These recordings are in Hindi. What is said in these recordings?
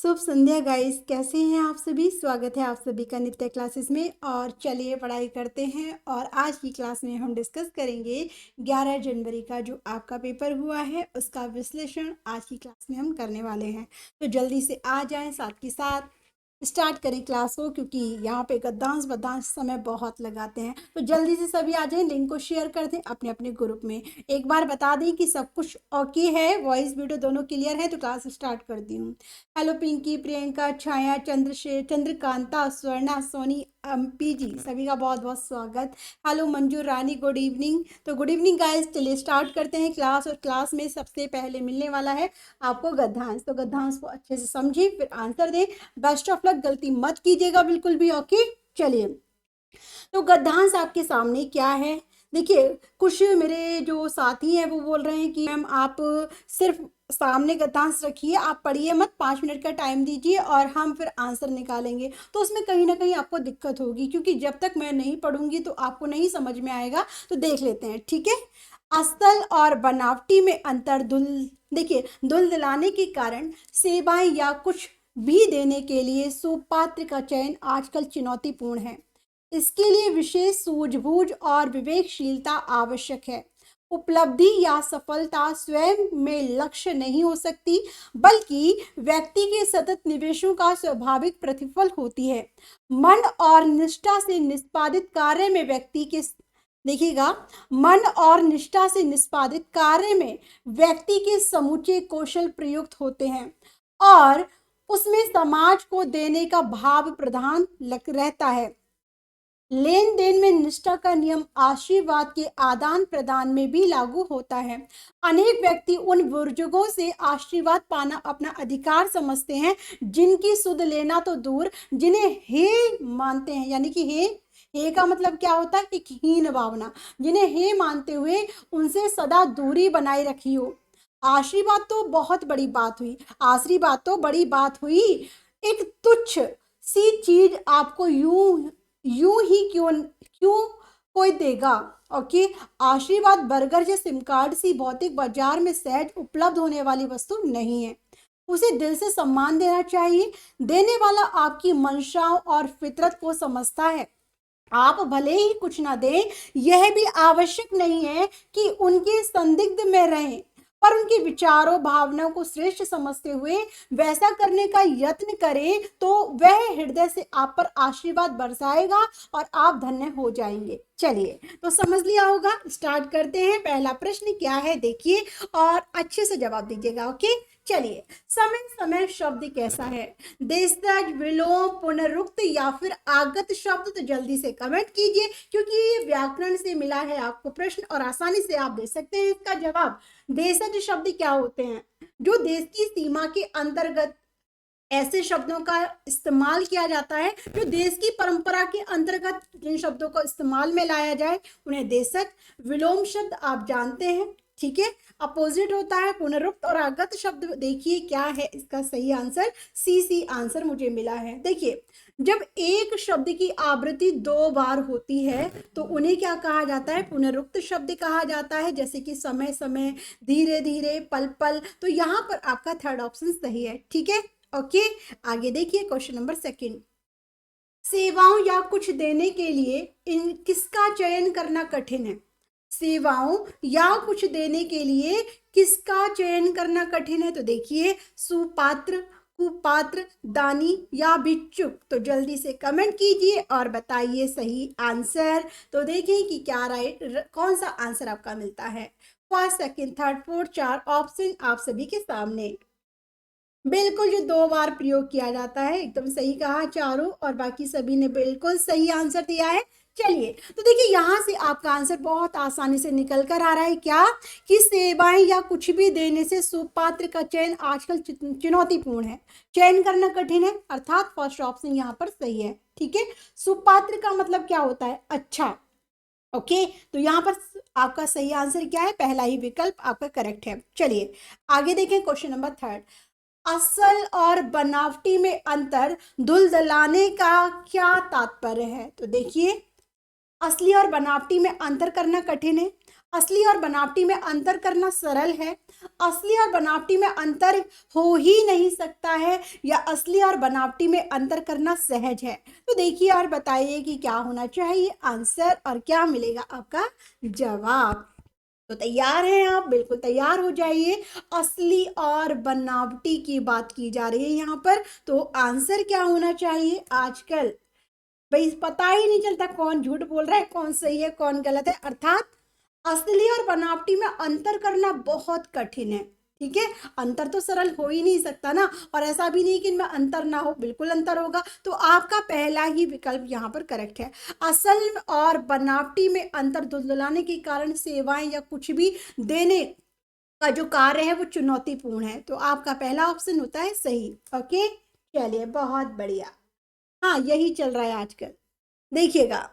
शुभ संध्या गाइस, कैसे हैं आप सभी। स्वागत है आप सभी का नित्य क्लासेस में। और चलिए पढ़ाई करते हैं। और आज की क्लास में हम डिस्कस करेंगे 11 जनवरी का जो आपका पेपर हुआ है उसका विश्लेषण आज की क्लास में हम करने वाले हैं। तो जल्दी से आ जाएं, साथ के साथ स्टार्ट करें क्लास को, क्योंकि यहाँ पे गद्दांश बद्दांश समय बहुत लगाते हैं। तो जल्दी से सभी आ जाएं, लिंक को शेयर कर दें अपने अपने ग्रुप में। एक बार बता दें कि सब कुछ ओके है, वॉइस वीडियो दोनों क्लियर है। तो क्लास स्टार्ट करती हूँ। हेलो पिंकी, प्रियंका, छाया, चंद्रकांता, स्वर्णा, सोनी, पीजी, सभी का बहुत बहुत स्वागत। Hello Manju Rani, good evening. तो गुड इवनिंग गाइस, चलिए स्टार्ट करते हैं क्लास। और क्लास में सबसे पहले मिलने वाला है आपको गद्यांश। तो गद्यांश को अच्छे से समझिए, फिर आंसर दें। बेस्ट ऑफ लक, गलती मत कीजिएगा बिल्कुल भी। ओके, चलिए। तो गद्यांश आपके सामने क्या है, देखिए। कुछ मेरे जो साथी हैं वो बोल रहे हैं कि मैम आप सिर्फ सामने गद्यांश रखिए, आप पढ़िए मत, 5 मिनट का टाइम दीजिए और हम फिर आंसर निकालेंगे। तो उसमें कहीं ना कहीं आपको दिक्कत होगी, क्योंकि जब तक मैं नहीं पढ़ूंगी तो आपको नहीं समझ में आएगा। तो देख लेते हैं, ठीक है। असल और बनावटी में अंतर। देखिए, दिलाने के कारण सेवाएं या कुछ भी देने के लिए सुपात्र का चयन आजकल चुनौतीपूर्ण है। इसके लिए विशेष सूझबूझ और विवेकशीलता आवश्यक है। उपलब्धि या सफलता स्वयं में लक्ष्य नहीं हो सकती, बल्कि व्यक्ति के सतत निवेशों का स्वाभाविक प्रतिफल होती है। मन और निष्ठा से निष्पादित कार्य में व्यक्ति के देखिएगा, मन और निष्ठा से निष्पादित कार्य में व्यक्ति के समूचे कौशल प्रयुक्त होते हैं और उसमें समाज को देने का भाव प्रधान रहता है। लेन देन में निष्ठा का नियम आशीर्वाद के आदान प्रदान में भी लागू होता है। अनेक व्यक्ति उन बुजुर्गों से आशीर्वाद पाना अपना अधिकार समझते हैं जिनकी सुध लेना तो दूर, जिन्हें हे मानते हैं। यानी कि हे का मतलब क्या होता है, एक हीन भावना। जिन्हें हे मानते हुए उनसे सदा दूरी बनाए रखी हो। आशीर्वाद तो बहुत बड़ी बात हुई, आशीर्वाद तो बड़ी बात हुई। एक तुच्छ सी चीज आपको यूं यूं ही क्यों क्यों कोई देगा। ओके, आशीर्वाद बर्गर या सिम कार्ड सी भौतिक बाजार में सहज उपलब्ध होने वाली वस्तु नहीं है। उसे दिल से सम्मान देना चाहिए। देने वाला आपकी मंशाओं और फितरत को समझता है। आप भले ही कुछ ना दें, यह भी आवश्यक नहीं है कि उनके संदिग्ध में रहें, पर उनके विचारों भावनाओं को श्रेष्ठ समझते हुए वैसा करने का यत्न करें, तो वह हृदय से आप पर आशीर्वाद बरसाएगा और आप धन्य हो जाएंगे। चलिए, तो समझ लिया होगा। स्टार्ट करते हैं। पहला प्रश्न क्या है देखिए, और अच्छे से जवाब दीजिएगा। ओके, चलिए। समय समय शब्द कैसा है, देशज, विलोम, पुनरुक्त या फिर आगत शब्द। तो जल्दी से कमेंट कीजिए, क्योंकि ये व्याकरण से मिला है आपको प्रश्न और आसानी से आप दे सकते हैं इसका जवाब। देशज शब्द क्या होते हैं, जो देश की सीमा के अंतर्गत ऐसे शब्दों का इस्तेमाल किया जाता है जो देश की परंपरा के अंतर्गत जिन शब्दों को इस्तेमाल में लाया जाए उन्हें देशज। विलोम शब्द आप जानते हैं, ठीक है, अपोजिट होता है। पुनरुक्त और आगत शब्द देखिए क्या है इसका सही आंसर। सी आंसर मुझे मिला है। देखिए, जब एक शब्द की आवृत्ति 2 बार होती है तो उन्हें क्या कहा जाता है, पुनरुक्त शब्द कहा जाता है। जैसे कि समय समय, धीरे धीरे, पल पल। तो यहाँ पर आपका थर्ड ऑप्शन सही है, ठीक है। ओके, आगे देखिए क्वेश्चन नंबर 2। सेवाओं या कुछ देने के लिए इन किसका चयन करना कठिन है। सेवाओं या कुछ देने के लिए किसका चयन करना कठिन है। तो देखिए, सुपात्र, कुपात्र, दानी या भिक्षुक। तो जल्दी से कमेंट कीजिए और बताइए सही आंसर। तो देखिए कि क्या राइट, कौन सा आंसर आपका मिलता है। First, second, third, fourth, 4 option आप सभी के सामने। बिल्कुल, जो 2 बार प्रयोग किया जाता है, एकदम सही कहा चारों, और बाकी सभी ने बिल्कुल सही आंसर दिया है। चलिए, तो देखिए यहां से आपका आंसर बहुत आसानी से निकल कर आ रहा है क्या, कि सेवाएं या कुछ भी देने से सुपात्र का चयन आजकल चुनौतीपूर्ण है, चयन करना कठिन है। अर्थात फर्स्ट ऑप्शन यहाँ पर सही है, ठीक है। सुपात्र का मतलब क्या होता है, अच्छा। ओके, तो यहाँ पर आपका सही आंसर क्या है, पहला ही विकल्प आपका करेक्ट है। चलिए आगे देखें क्वेश्चन नंबर 3। असल और बनावटी में अंतर धुलझलाने का क्या तात्पर्य है। तो देखिए, असली और बनावटी में अंतर करना कठिन है। असली और बनावटी में अंतर करना सरल है, असली और बनावटी में अंतर हो ही नहीं सकता है, या असली और बनावटी में अंतर करना सहज है। तो देखिए और बताइए कि क्या होना चाहिए आंसर और क्या मिलेगा आपका जवाब। तो तैयार हैं आप, बिल्कुल तैयार हो जाइए। असली और बनावटी की बात की जा रही है यहाँ पर, तो आंसर क्या होना चाहिए। आजकल भाई पता ही नहीं चलता कौन झूठ बोल रहा है, कौन सही है, कौन गलत है, अर्थात असली और बनावटी में अंतर करना बहुत कठिन है। ठीक है, अंतर तो सरल हो ही नहीं सकता ना, और ऐसा भी नहीं कि इनमें अंतर ना हो, बिल्कुल अंतर होगा। तो आपका पहला ही विकल्प यहाँ पर करेक्ट है। असल और बनावटी में अंतर धुंधलाने के कारण सेवाएं या कुछ भी देने का जो कार्य है वो चुनौतीपूर्ण है। तो आपका पहला ऑप्शन होता है सही। ओके, चलिए बहुत बढ़िया। हाँ, यही चल रहा है आजकल। देखिएगा,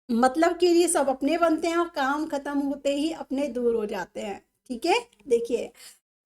मतलब के लिए सब अपने बनते हैं और काम खत्म होते ही अपने दूर हो जाते हैं। ठीक है, देखिए,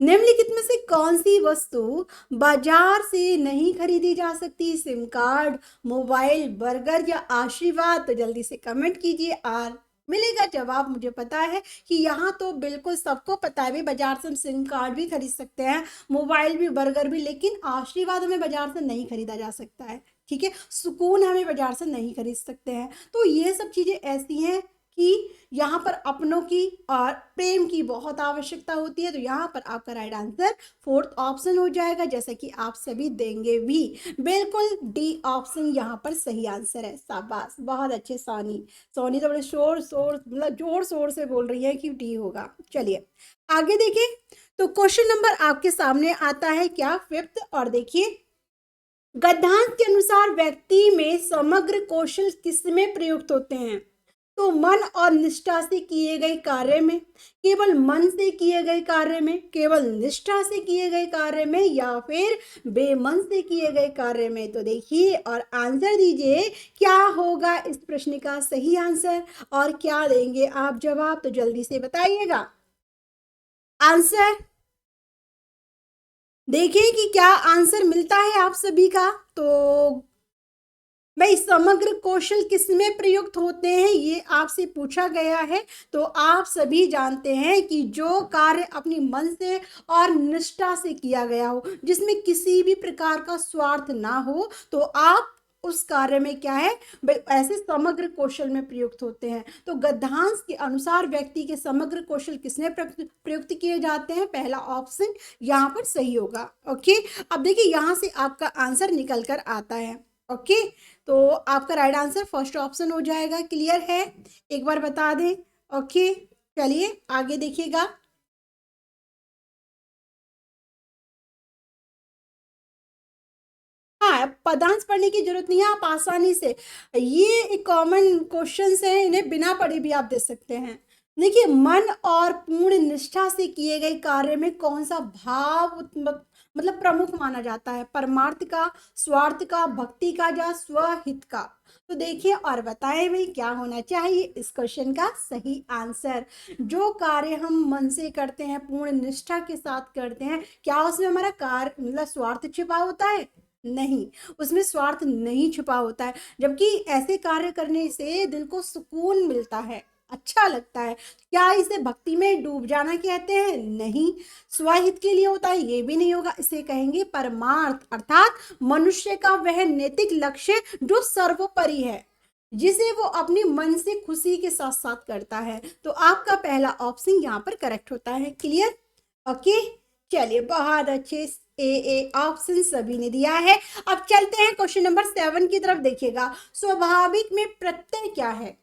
निम्नलिखित में से कौन सी वस्तु बाजार से नहीं खरीदी जा सकती। सिम कार्ड, मोबाइल, बर्गर या आशीर्वाद। तो जल्दी से कमेंट कीजिए और मिलेगा जवाब। मुझे पता है कि यहाँ तो बिल्कुल सबको पता है, भाई बाजार से हम सिम कार्ड भी खरीद सकते हैं, मोबाइल भी, बर्गर भी, लेकिन आशीर्वाद हमें बाजार से नहीं खरीदा जा सकता है। ठीक है, सुकून हमें बाजार से नहीं खरीद सकते हैं। तो ये सब चीजें ऐसी हैं कि यहाँ पर अपनों की और प्रेम की बहुत आवश्यकता होती है। तो यहाँ पर आपका राइट आंसर फोर्थ ऑप्शन हो जाएगा, जैसा कि आप सभी देंगे भी। बिल्कुल डी ऑप्शन यहाँ पर सही आंसर है। शाबाश, बहुत अच्छे सोनी। सोनी तो बड़े शोर शोर मतलब जोर शोर से बोल रही है कि डी होगा। चलिए आगे देखिए, तो क्वेश्चन नंबर आपके सामने आता है क्या, फिफ्थ। और देखिए, गद्यांश के अनुसार व्यक्ति में समग्र कौशल किसमें प्रयुक्त होते हैं। तो मन और निष्ठा से किए गए कार्य में, केवल मन से किए गए कार्य में, केवल निष्ठा से किए गए कार्य में, या फिर बेमन से किए गए कार्य में। तो देखिए और आंसर दीजिए, क्या होगा इस प्रश्न का सही आंसर और क्या देंगे आप जवाब। तो जल्दी से बताइएगा आंसर। देखिए कि क्या आंसर मिलता है आप सभी का। तो भाई समग्र कौशल किसमें प्रयुक्त होते हैं ये आपसे पूछा गया है। तो आप सभी जानते हैं कि जो कार्य अपनी मन से और निष्ठा से किया गया हो, जिसमें किसी भी प्रकार का स्वार्थ ना हो, तो आप उस कार्य में क्या है, ऐसे समग्र कौशल में प्रयुक्त होते हैं। तो गद्यांश के अनुसार व्यक्ति के समग्र कौशल किसमें प्रयुक्त किए जाते हैं, पहला ऑप्शन यहाँ पर सही होगा। ओके, अब देखिए यहाँ से आपका आंसर निकल कर आता है। ओके, तो आपका राइट आंसर फर्स्ट ऑप्शन हो जाएगा। क्लियर है, एक बार बता दें। ओके, चलिए आगे देखिएगा। हाँ, पदांश पढ़ने की जरूरत नहीं है, आप आसानी से, ये एक कॉमन क्वेश्चन है, इन्हें बिना पढ़े भी आप दे सकते हैं। देखिए, मन और पूर्ण निष्ठा से किए गए कार्य में कौन सा भाव मतलब प्रमुख माना जाता है, परमार्थ का, स्वार्थ का, भक्ति का या स्वहित का। तो देखिए और बताएं भाई क्या होना चाहिए इस क्वेश्चन का सही आंसर। जो कार्य हम मन से करते हैं, पूर्ण निष्ठा के साथ करते हैं, क्या उसमें हमारा कार्य मतलब स्वार्थ छिपा होता है, नहीं, उसमें स्वार्थ नहीं छुपा होता है। जबकि ऐसे कार्य करने से दिल को सुकून मिलता है, अच्छा लगता है। क्या इसे भक्ति में डूब जाना कहते हैं, नहीं। स्वहित के लिए होता है, ये भी नहीं होगा। इसे कहेंगे परमार्थ, अर्थात मनुष्य का वह नैतिक लक्ष्य जो सर्वोपरि है, जिसे वो अपनी मन से खुशी के साथ साथ करता है। तो आपका पहला ऑप्शन यहाँ पर करेक्ट होता है। क्लियर, ओके, चलिए बहुत अच्छे, ए ऑप्शन सभी ने दिया है। अब चलते हैं क्वेश्चन नंबर 7 की तरफ। देखिएगा, स्वाभाविक में प्रत्यय क्या है,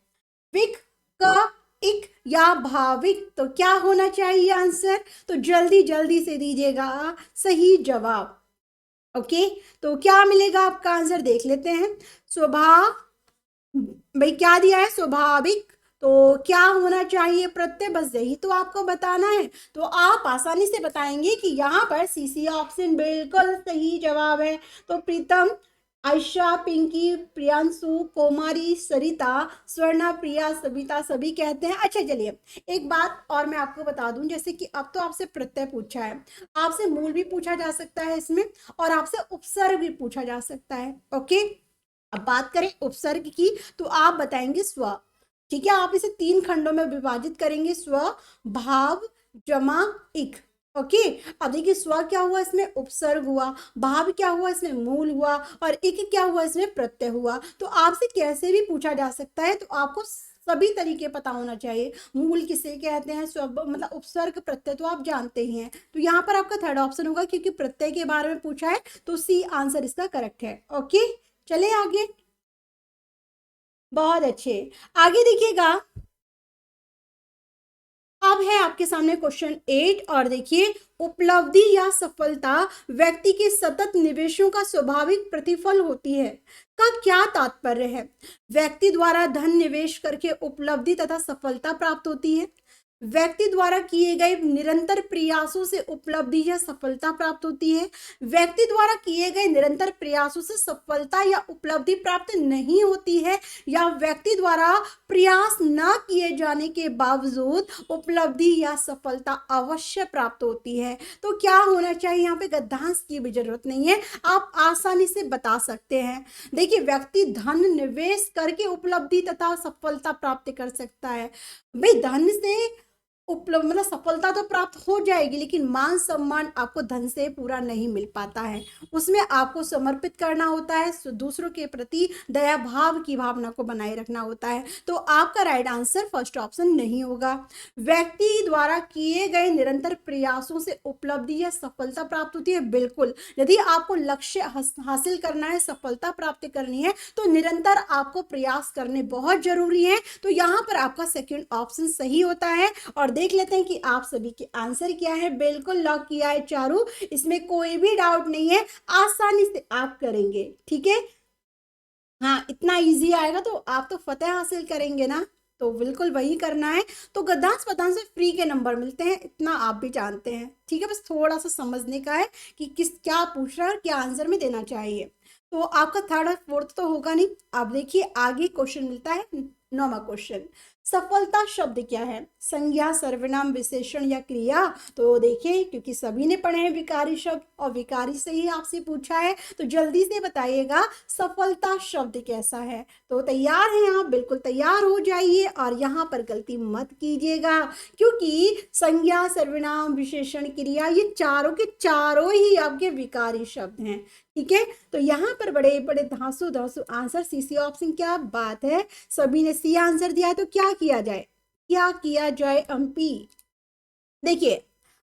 विक, का, इक या भाविक। तो क्या होना चाहिए आंसर। तो जल्दी जल्दी से दीजिएगा सही जवाब। ओके, तो क्या मिलेगा आपका आंसर देख लेते हैं। स्वभाव, भाई क्या दिया है, स्वाभाविक। तो क्या होना चाहिए प्रत्यय, बस यही तो आपको बताना है। तो आप आसानी से बताएंगे कि यहाँ पर सी सी ऑप्शन बिल्कुल सही जवाब है। तो प्रीतम, आयशा, पिंकी, प्रियांशु, कोमारी, सरिता, स्वर्णा, प्रिया, सबिता सभी कहते हैं। अच्छा चलिए, एक बात और मैं आपको बता दूं, जैसे कि अब तो आपसे प्रत्यय पूछा है, आपसे मूल भी पूछा जा सकता है इसमें, और आपसे उपसर्ग भी पूछा जा सकता है। ओके, अब बात करें उपसर्ग की, तो आप बताएंगे स्व। ठीक है, आप इसे 3 खंडों में विभाजित करेंगे, स्व, भाव, जमा, इक। ओके, अब देखिए स्व क्या हुआ, इसमें उपसर्ग हुआ, भाव क्या हुआ, इसमें मूल हुआ, और इक क्या हुआ, इसमें प्रत्यय हुआ। तो आपसे कैसे भी पूछा जा सकता है, तो आपको सभी तरीके पता होना चाहिए। मूल किसे कहते हैं, स्व मतलब उपसर्ग, प्रत्यय तो आप जानते ही हैं। तो यहाँ पर आपका थर्ड ऑप्शन होगा, क्योंकि प्रत्यय के बारे में पूछा है, तो सी आंसर इसका करेक्ट है। ओके, चले आगे। बहुत अच्छे, आगे देखिएगा। अब है आपके सामने क्वेश्चन 8, और देखिए, उपलब्धि या सफलता व्यक्ति के सतत निवेशों का स्वाभाविक प्रतिफल होती है का क्या तात्पर्य है। व्यक्ति द्वारा धन निवेश करके उपलब्धि तथा सफलता प्राप्त होती है। व्यक्ति द्वारा किए गए निरंतर प्रयासों से उपलब्धि या सफलता प्राप्त होती है। व्यक्ति द्वारा किए गए निरंतर प्रयासों से सफलता या उपलब्धि प्राप्त नहीं होती है, या व्यक्ति द्वारा प्रयास न किए जाने के बावजूद उपलब्धि या सफलता अवश्य प्राप्त होती है। तो क्या होना चाहिए, यहाँ पे गद्यांश की भी जरूरत नहीं है, आप आसानी से बता सकते हैं। देखिए, व्यक्ति धन निवेश करके उपलब्धि तथा सफलता प्राप्त कर सकता है। भाई, धन से उपलब्ध मतलब सफलता तो प्राप्त हो जाएगी, लेकिन मान सम्मान आपको धन से पूरा नहीं मिल पाता है। उसमें आपको समर्पित करना होता है, दूसरों के प्रति दया भाव की भावना को बनाए रखना होता है। तो आपका राइट आंसर फर्स्ट ऑप्शन नहीं होगा। व्यक्ति द्वारा किए गए निरंतर प्रयासों से उपलब्धि या सफलता प्राप्त होती है, बिल्कुल। यदि आपको लक्ष्य हासिल करना है, सफलता प्राप्त करनी है, तो निरंतर आपको प्रयास करने बहुत जरूरी है। तो यहाँ पर आपका सेकेंड ऑप्शन सही होता है। और देख लेते हैं कि आप सभी के आंसर क्या है। बिल्कुल लॉक किया है चारू, इसमें कोई भी डाउट नहीं है, आसानी से आप करेंगे। ठीक है, हाँ, इतना इजी आएगा तो आप तो फतेह हासिल करेंगे ना, तो बिल्कुल वही करना है। तो गद्यांश पदांश से फ्री के नंबर मिलते हैं, इतना आप भी जानते हैं। ठीक है, बस थोड़ा सा समझने का है कि किस क्या पूछ रहा है और क्या आंसर में देना चाहिए। तो आपका थर्ड और फोर्थ तो होगा नहीं। अब देखिए आगे क्वेश्चन मिलता है, 9वां क्वेश्चन। सफलता शब्द क्या है, संज्ञा, सर्वनाम, विशेषण या क्रिया। तो देखिए, क्योंकि सभी ने पढ़े हैं विकारी शब्द, और विकारी से ही आपसे पूछा है, तो जल्दी से बताइएगा सफलता शब्द कैसा है। तो तैयार हैं आप, बिल्कुल तैयार हो जाइए, और यहाँ पर गलती मत कीजिएगा, क्योंकि संज्ञा, सर्वनाम, विशेषण, क्रिया, ये चारों के चारों ही आपके विकारी शब्द हैं। ठीक है, तो यहाँ पर बड़े बड़े धांसू धांसू आंसर, सी ऑप्शन, क्या बात है, सभी ने सी आंसर दिया है। तो क्या किया जाए, क्या किया जाए एमपी। देखिए,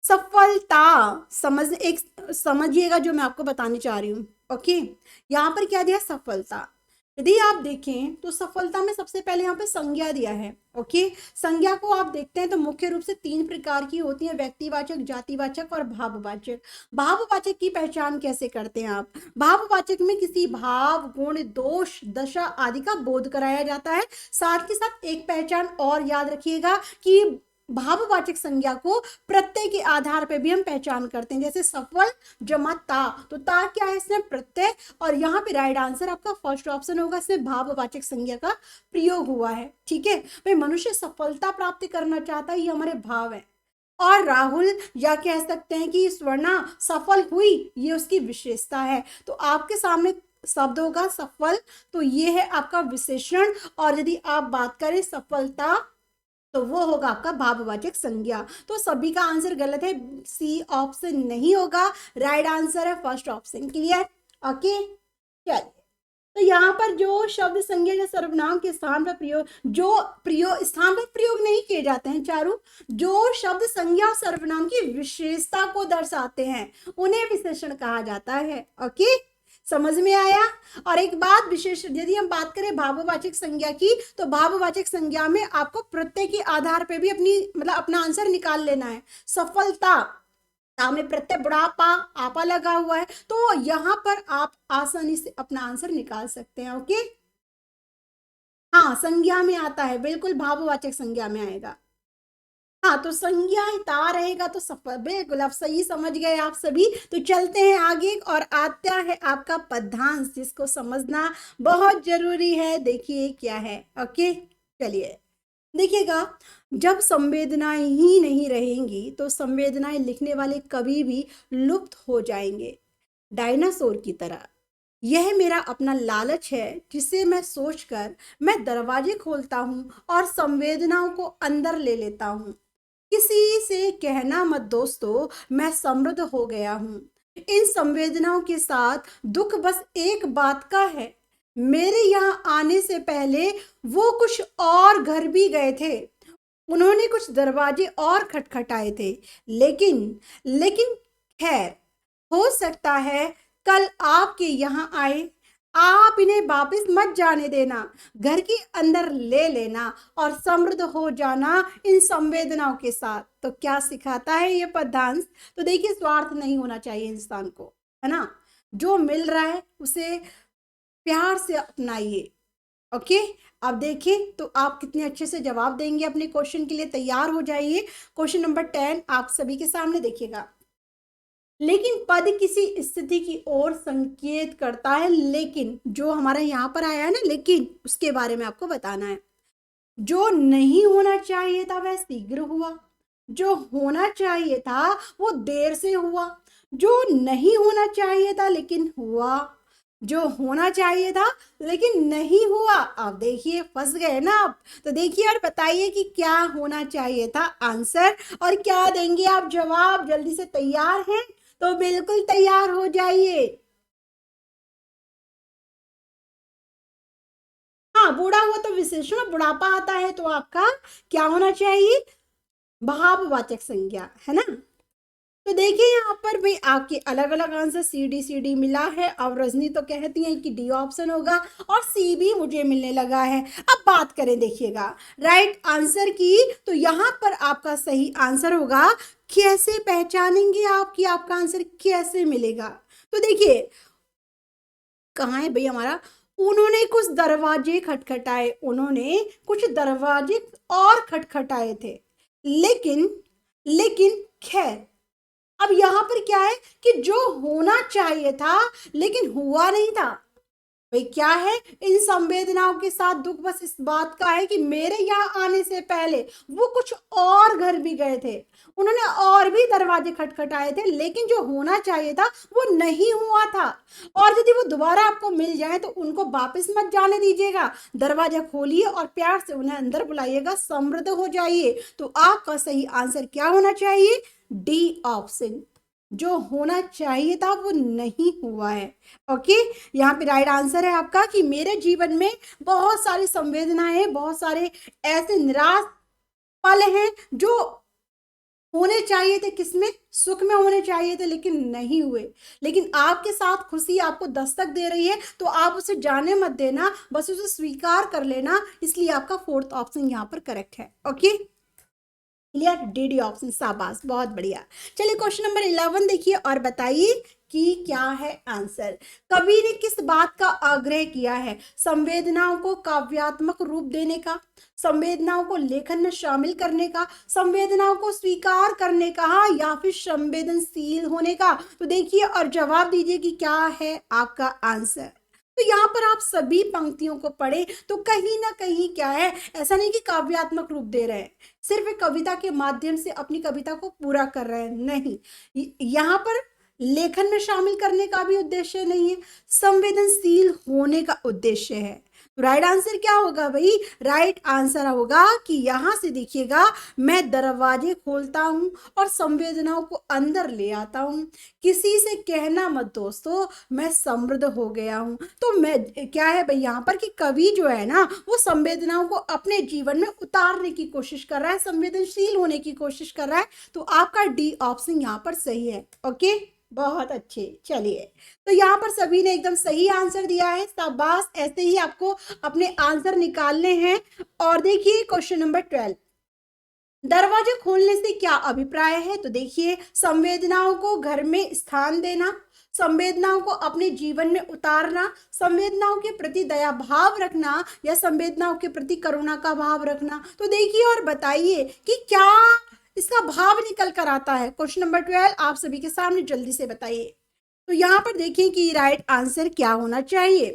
सफलता समझिएगा जो मैं आपको बताने चाह रही हूँ। ओके, यहाँ पर क्या दिया, सफलता। यदि आप देखें तो सफलता में सबसे पहले यहाँ पे संज्ञा दिया है। ओके, संज्ञा को आप देखते हैं तो मुख्य रूप से 3 प्रकार की होती है, व्यक्तिवाचक, जातिवाचक और भाववाचक। भाववाचक की पहचान कैसे करते हैं आप, भाववाचक में किसी भाव, गुण, दोष, दशा आदि का बोध कराया जाता है। साथ के साथ एक पहचान और याद रखिएगा कि भाववाचक संज्ञा को प्रत्यय के आधार पर भी हम पहचान करते हैं, जैसे सफल जमा ता, तो ता क्या है, इसमें प्रत्यय, और यहाँ पे राइट आंसर आपका फर्स्ट ऑप्शन होगा, इसमें भाववाचक संज्ञा का प्रयोग हुआ है। ठीक है भाई, मनुष्य सफलता प्राप्त करना चाहता है, ये हमारे भाव है। और राहुल, या कह सकते हैं कि स्वर्णा सफल हुई, ये उसकी विशेषता है। तो आपके सामने शब्द होगा सफल, तो ये है आपका विशेषण। और यदि आप बात करें सफलता, तो वो होगा आपका भाववाचक संज्ञा। तो सभी का आंसर गलत है, सी ऑप्शन नहीं होगा, राइट आंसर है फर्स्ट ऑप्शन। क्लियर, ओके, चलिए। तो यहाँ पर जो शब्द संज्ञा या सर्वनाम के स्थान पर स्थान पर प्रयोग नहीं किए जाते हैं चारू, जो शब्द संज्ञा सर्वनाम की विशेषता को दर्शाते हैं, उन्हें विशेषण कहा जाता है। ओके, समझ में आया। और एक बात विशेष, यदि हम बात करें भाववाचक संज्ञा की, तो भाववाचक संज्ञा में आपको प्रत्यय के आधार पे भी अपना आंसर निकाल लेना है। सफलता, में प्रत्यय बुढ़ापा, आपा लगा हुआ है, तो यहाँ पर आप आसानी से अपना आंसर निकाल सकते हैं। ओके, हाँ, संज्ञा में आता है, बिल्कुल भाववाचक संज्ञा में आएगा। हाँ, तो संज्ञा ता रहेगा तो सफल, बिल्कुल आप सही समझ गए आप सभी। तो चलते हैं आगे, और आता है आपका पदांश, जिसको समझना बहुत जरूरी है। देखिए क्या है। ओके, चलिए देखिएगा, जब संवेदनाएं ही नहीं रहेंगी तो संवेदनाएं लिखने वाले कभी भी लुप्त हो जाएंगे, डायनासोर की तरह। यह मेरा अपना लालच है जिसे मैं सोचकर मैं दरवाजे खोलता हूँ और संवेदनाओं को अंदर ले लेता हूँ। किसी से कहना मत दोस्तों, मैं समृद्ध हो गया हूँ। इन संवेदनाओं के साथ दुख बस एक बात का है, मेरे यहाँ आने से पहले वो कुछ और घर भी गए थे। उन्होंने कुछ दरवाजे और खटखटाए थे, लेकिन लेकिन खैर, हो सकता है कल आपके यहाँ आए। आप इन्हें वापस मत जाने देना, घर के अंदर ले लेना और समृद्ध हो जाना इन संवेदनाओं के साथ। तो क्या सिखाता है ये पद्यांश? तो देखिए, स्वार्थ नहीं होना चाहिए इंसान को, है ना। जो मिल रहा है उसे प्यार से अपनाइए। ओके, अब देखिए तो आप कितने अच्छे से जवाब देंगे। अपने क्वेश्चन के लिए तैयार हो जाइए। क्वेश्चन नंबर 10 आप सभी के सामने देखिएगा। लेकिन पद किसी स्थिति की ओर संकेत करता है। लेकिन जो हमारा यहाँ पर आया है ना, लेकिन उसके बारे में आपको बताना है। जो नहीं होना चाहिए था वह शीघ्र हुआ, जो होना चाहिए था वो देर से हुआ, जो नहीं होना चाहिए था लेकिन हुआ, जो होना चाहिए था लेकिन नहीं हुआ। अब देखिए, फंस गए ना आप। तो देखिए और बताइए कि क्या होना चाहिए था आंसर, और क्या देंगे आप जवाब। जल्दी से, तैयार हैं? तो बिल्कुल तैयार हो जाइए। हाँ, बूढ़ा हुआ तो विशेषण, बुढ़ापा आता है तो आपका क्या होना चाहिए? भाववाचक संज्ञा, है ना। तो देखिए यहाँ पर भी आपके अलग अलग आंसर सी डी मिला है। अब रजनी तो कहती है कि डी ऑप्शन होगा, और सी भी मुझे मिलने लगा है। अब बात करें, देखिएगा राइट आंसर की, तो यहाँ पर आपका सही आंसर होगा। कैसे पहचानेंगे आप कि आपका आंसर कैसे मिलेगा? तो देखिए, कहाँ है भाई हमारा, उन्होंने कुछ दरवाजे खटखटाए, उन्होंने कुछ दरवाजे और खटखटाए थे, लेकिन लेकिन खैर, अब यहाँ पर क्या है कि जो होना चाहिए था लेकिन हुआ नहीं था। भाई क्या है, इन संवेदनाओं के साथ दुख बस इस बात का है कि मेरे यहाँ आने से पहले वो कुछ और घर भी गए थे, उन्होंने और भी दरवाजे खटखटाए थे, लेकिन जो होना चाहिए था वो नहीं हुआ था। और यदि वो दोबारा आपको मिल जाए तो उनको वापस मत जाने दीजिएगा, दरवाजा खोलिए और प्यार से उन्हें अंदर बुलाइएगा, समृद्ध हो जाइए। तो आपका सही आंसर क्या होना चाहिए? D option. जो होना चाहिए था वो नहीं हुआ है। ओके, यहाँ पे राइट आंसर है आपका कि मेरे जीवन में बहुत सारी संवेदनाएं, बहुत सारे ऐसे निराश पल हैं जो होने चाहिए थे, किसमें? सुख में होने चाहिए थे, लेकिन नहीं हुए। लेकिन आपके साथ खुशी आपको दस्तक दे रही है, तो आप उसे जाने मत देना, बस उसे स्वीकार कर लेना। इसलिए आपका फोर्थ ऑप्शन यहाँ पर करेक्ट है। Okay, clear, D D option, शाबाश, बहुत बढ़िया। चलिए क्वेश्चन नंबर 11 देखिए और बताइए कि क्या है आंसर। कवि ने किस बात का आग्रह किया है? संवेदनाओं को काव्यात्मक रूप देने का, संवेदनाओं को लेखन में शामिल करने का, संवेदनाओं को स्वीकार करने का, या फिर संवेदनशील होने का? तो देखिए और जवाब दीजिए कि क्या है आपका आंसर। तो यहाँ पर आप सभी पंक्तियों को पढ़े तो कहीं ना कहीं क्या है, ऐसा नहीं कि काव्यात्मक रूप दे रहे हैं, सिर्फ एक कविता के माध्यम से अपनी कविता को पूरा कर रहे हैं, नहीं। यहाँ पर लेखन में शामिल करने का भी उद्देश्य नहीं है, संवेदनशील होने का उद्देश्य है। राइट आंसर क्या होगा भाई? राइट आंसर होगा कि यहां से देखिएगा, मैं दरवाजे खोलता हूं और संवेदनाओं को अंदर ले आता हूं। किसी से कहना मत दोस्तों, मैं समृद्ध हो गया हूं। तो मैं क्या है भाई यहाँ पर कि कवि जो है ना, वो संवेदनाओं को अपने जीवन में उतारने की कोशिश कर रहा है, संवेदनशील होने की कोशिश कर रहा है। तो आपका डी ऑप्शन यहाँ पर सही है। ओके, बहुत अच्छे। चलिए, तो यहाँ पर सभी ने एकदम सही आंसर दिया है, शाबाश। ऐसे ही आपको अपने आंसर निकालने हैं। और देखिए क्वेश्चन नंबर 12, दरवाजे खोलने से क्या अभिप्राय है? तो देखिए, संवेदनाओं को घर में स्थान देना, संवेदनाओं को अपने जीवन में उतारना, संवेदनाओं के प्रति दया भाव रखना, या संवेदनाओं के प्रति करुणा का भाव रखना। तो देखिए और बताइए कि क्या इसका भाव निकल कर आता है। क्वेश्चन नंबर 12 आप सभी के सामने, जल्दी से बताइए। तो यहाँ पर देखिए कि राइट आंसर क्या होना चाहिए।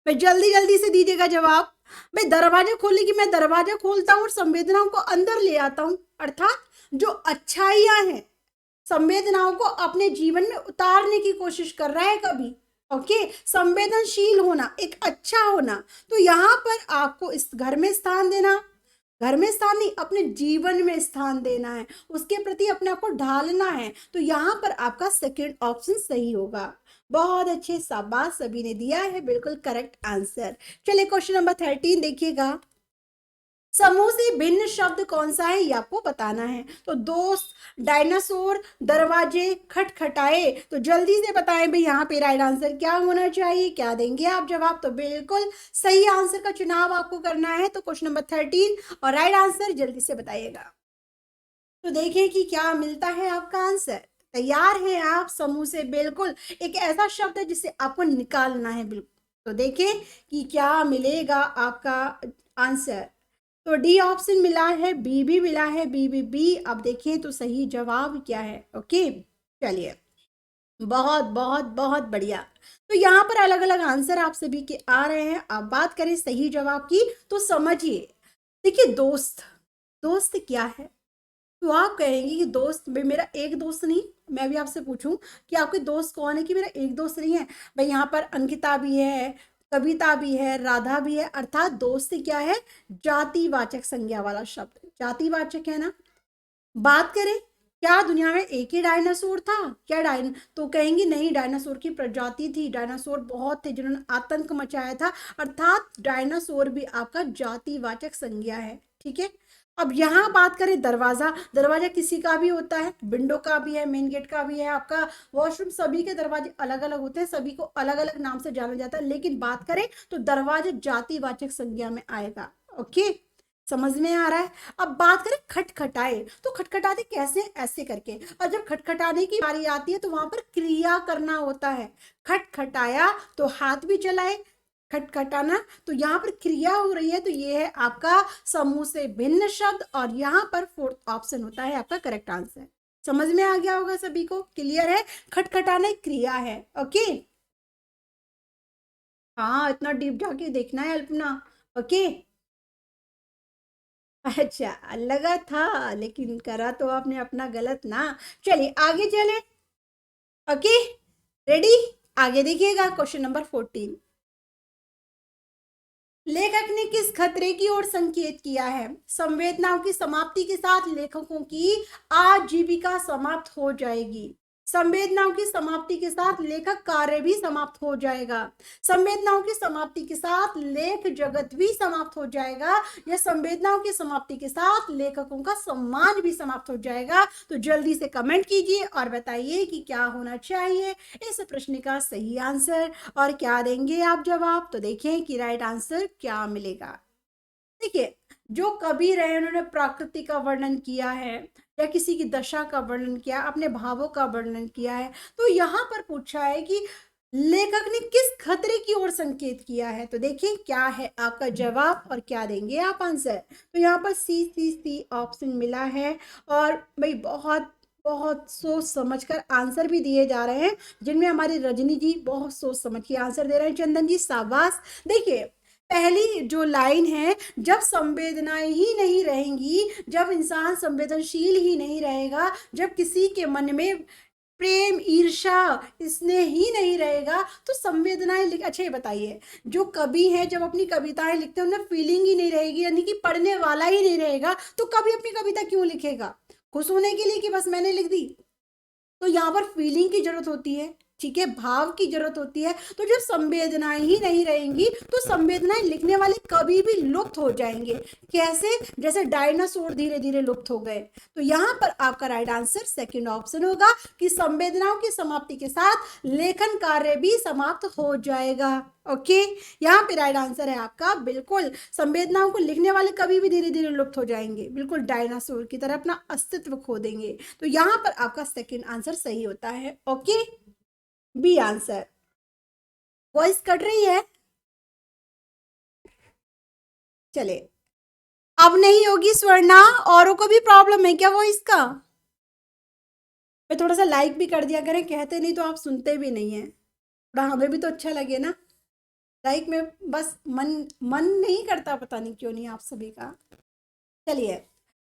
भाई जल्दी जल्दी से दीजिएगा जवाब। भाई दरवाजा खोलने की, मैं दरवाजा खोलता हूँ और संवेदनाओं को अंदर ले आता हूँ, अर्थात जो अच्छाइयां हैं, संवेदनाओं को अपने जीवन में उतारने की कोशिश कर रहा है कभी, ओके, संवेदनशील होना, एक अच्छा होना। तो यहाँ पर आपको इस घर में स्थान देना, घर में स्थान नहीं, अपने जीवन में स्थान देना है, उसके प्रति अपने आप को ढालना है। तो यहाँ पर आपका सेकंड ऑप्शन सही होगा। बहुत अच्छे, शाबाश, सभी ने दिया है बिल्कुल करेक्ट आंसर। चलिए क्वेश्चन नंबर 13 देखिएगा। समूह से भिन्न शब्द कौन सा है ये आपको बताना है। तो दोस्त, डायनासोर, दरवाजे, खटखटाए। तो जल्दी से बताएं भाई यहाँ पे राइट आंसर क्या होना चाहिए, क्या देंगे आप जवाब। तो बिल्कुल सही आंसर का चुनाव आपको करना है। तो क्वेश्चन नंबर 13 और राइट आंसर जल्दी से बताइएगा। तो देखें कि क्या मिलता है आपका आंसर। तैयार हैं आप समूह से? बिल्कुल एक ऐसा शब्द है जिसे आपको निकालना है, बिल्कुल। तो देखें कि क्या मिलेगा आपका आंसर। तो डी ऑप्शन मिला है, बी भी मिला है, बी। अब देखें तो सही जवाब क्या है। ओके, चलिए, बहुत बहुत बहुत बढ़िया। तो यहाँ पर अलग अलग आंसर आप सभी के आ रहे हैं। अब बात करें सही जवाब की, तो समझिए। देखिए, दोस्त, दोस्त क्या है? तो आप कहेंगे कि दोस्त भाई मेरा एक दोस्त नहीं। मैं भी आपसे पूछूं कि आपके दोस्त कौन है, कि मेरा एक दोस्त नहीं है भाई। यहाँ पर अंकिता भी है, कविता भी है, राधा भी है। अर्थात दोस्त क्या है? जातिवाचक संज्ञा वाला शब्द, जातिवाचक है ना। बात करें, क्या दुनिया में एक ही डायनासोर था? क्या तो कहेंगे नहीं, डायनासोर की प्रजाति थी, डायनासोर बहुत थे जिन्होंने आतंक मचाया था। अर्थात डायनासोर भी आपका जातिवाचक संज्ञा है, ठीक है। अब यहाँ बात करें दरवाजा, दरवाजा किसी का भी होता है, विंडो का भी है, मेन गेट का भी है, आपका वॉशरूम, सभी के दरवाजे अलग अलग होते हैं, सभी को अलग अलग नाम से जाना जाता है। लेकिन बात करें तो दरवाजा जातिवाचक संज्ञा में आएगा। ओके, समझ में आ रहा है। अब बात करें खटखटाए, तो खटखटाते कैसे? ऐसे करके। और जब खटखटाने की बारी आती है तो वहां पर क्रिया करना होता है। खटखटाया तो हाथ भी चलाए, खटखटाना, तो यहाँ पर क्रिया हो रही है। तो ये है आपका समूह से भिन्न शब्द, और यहाँ पर फोर्थ ऑप्शन होता है आपका करेक्ट आंसर। समझ में आ गया होगा सभी को, क्लियर है? खटखटाने क्रिया है। ओके, हाँ, इतना डीप जाके देखना है अल्पना। ओके, अच्छा, लगा था, लेकिन करा तो आपने अपना गलत ना। चलिए आगे चले। Okay, ready? आगे देखिएगा क्वेश्चन नंबर 14। लेखक ने किस खतरे की ओर संकेत किया है? संवेदनाओं की समाप्ति के साथ लेखकों की आजीविका समाप्त हो जाएगी। संवेदनाओं की समाप्ति के साथ लेखक कार्य भी समाप्त हो जाएगा। संवेदनाओं की समाप्ति के साथ लेख जगत भी समाप्त हो जाएगा, या संवेदनाओं की समाप्ति के साथ लेखकों का सम्मान भी समाप्त हो जाएगा। तो जल्दी से कमेंट कीजिए और बताइए कि क्या होना चाहिए इस प्रश्न का सही आंसर, और क्या देंगे आप जवाब। तो देखें कि राइट आंसर क्या मिलेगा। देखिए, जो कवि रहे उन्होंने प्रकृति का वर्णन किया है, या किसी की दशा का वर्णन किया, अपने भावों का वर्णन किया है। तो यहाँ पर पूछा है कि लेखक ने किस खतरे की ओर संकेत किया है। तो देखिए क्या है आपका जवाब, और क्या देंगे आप आंसर। तो यहाँ पर सी ऑप्शन मिला है। और भाई बहुत बहुत सोच समझकर आंसर भी दिए जा रहे हैं, जिनमें हमारी रजनी जी बहुत सोच समझ के आंसर दे रहे हैं। चंदन जी शाबाश। देखिए, पहली जो लाइन है, जब संवेदनाएं ही नहीं रहेंगी, जब इंसान संवेदनशील ही नहीं रहेगा, जब किसी के मन में प्रेम, ईर्षा, स्नेह ही नहीं रहेगा, तो संवेदनाएं लिख। अच्छा ये बताइए, जो कवि है जब अपनी कविताएं लिखते हैं उनमें फीलिंग ही नहीं रहेगी, यानी कि पढ़ने वाला ही नहीं रहेगा, तो कवि अपनी कविता क्यों लिखेगा? खुश होने के लिए कि बस मैंने लिख दी? तो यहाँ पर फीलिंग की जरूरत होती है, ठीक है, भाव की जरूरत होती है। तो जब संवेदनाएं ही नहीं रहेंगी तो संवेदनाएं लिखने वाले कभी भी लुप्त हो जाएंगे। कैसे? जैसे डायनासोर धीरे धीरे लुप्त हो गए। तो यहाँ पर आपका राइट आंसर सेकंड ऑप्शन होगा कि संवेदनाओं की समाप्ति के साथ लेखन कार्य भी समाप्त हो जाएगा। ओके, यहाँ पे राइट आंसर है आपका बिल्कुल, संवेदनाओं को लिखने वाले कभी भी धीरे धीरे लुप्त हो जाएंगे, बिल्कुल डायनासोर की तरह अपना अस्तित्व खो देंगे। तो यहाँ पर आपका सेकंड आंसर सही होता है। Okay, B answer. Voice cut रही है? चले, अब नहीं होगी स्वर्णा। औरों को भी प्रॉब्लम है क्या वॉइस का? मैं थोड़ा सा लाइक भी कर दिया करें, कहते नहीं तो आप सुनते भी नहीं है, थोड़ा हमें भी तो अच्छा लगे ना। लाइक में बस मन मन नहीं करता, पता नहीं क्यों नहीं आप सभी का। चलिए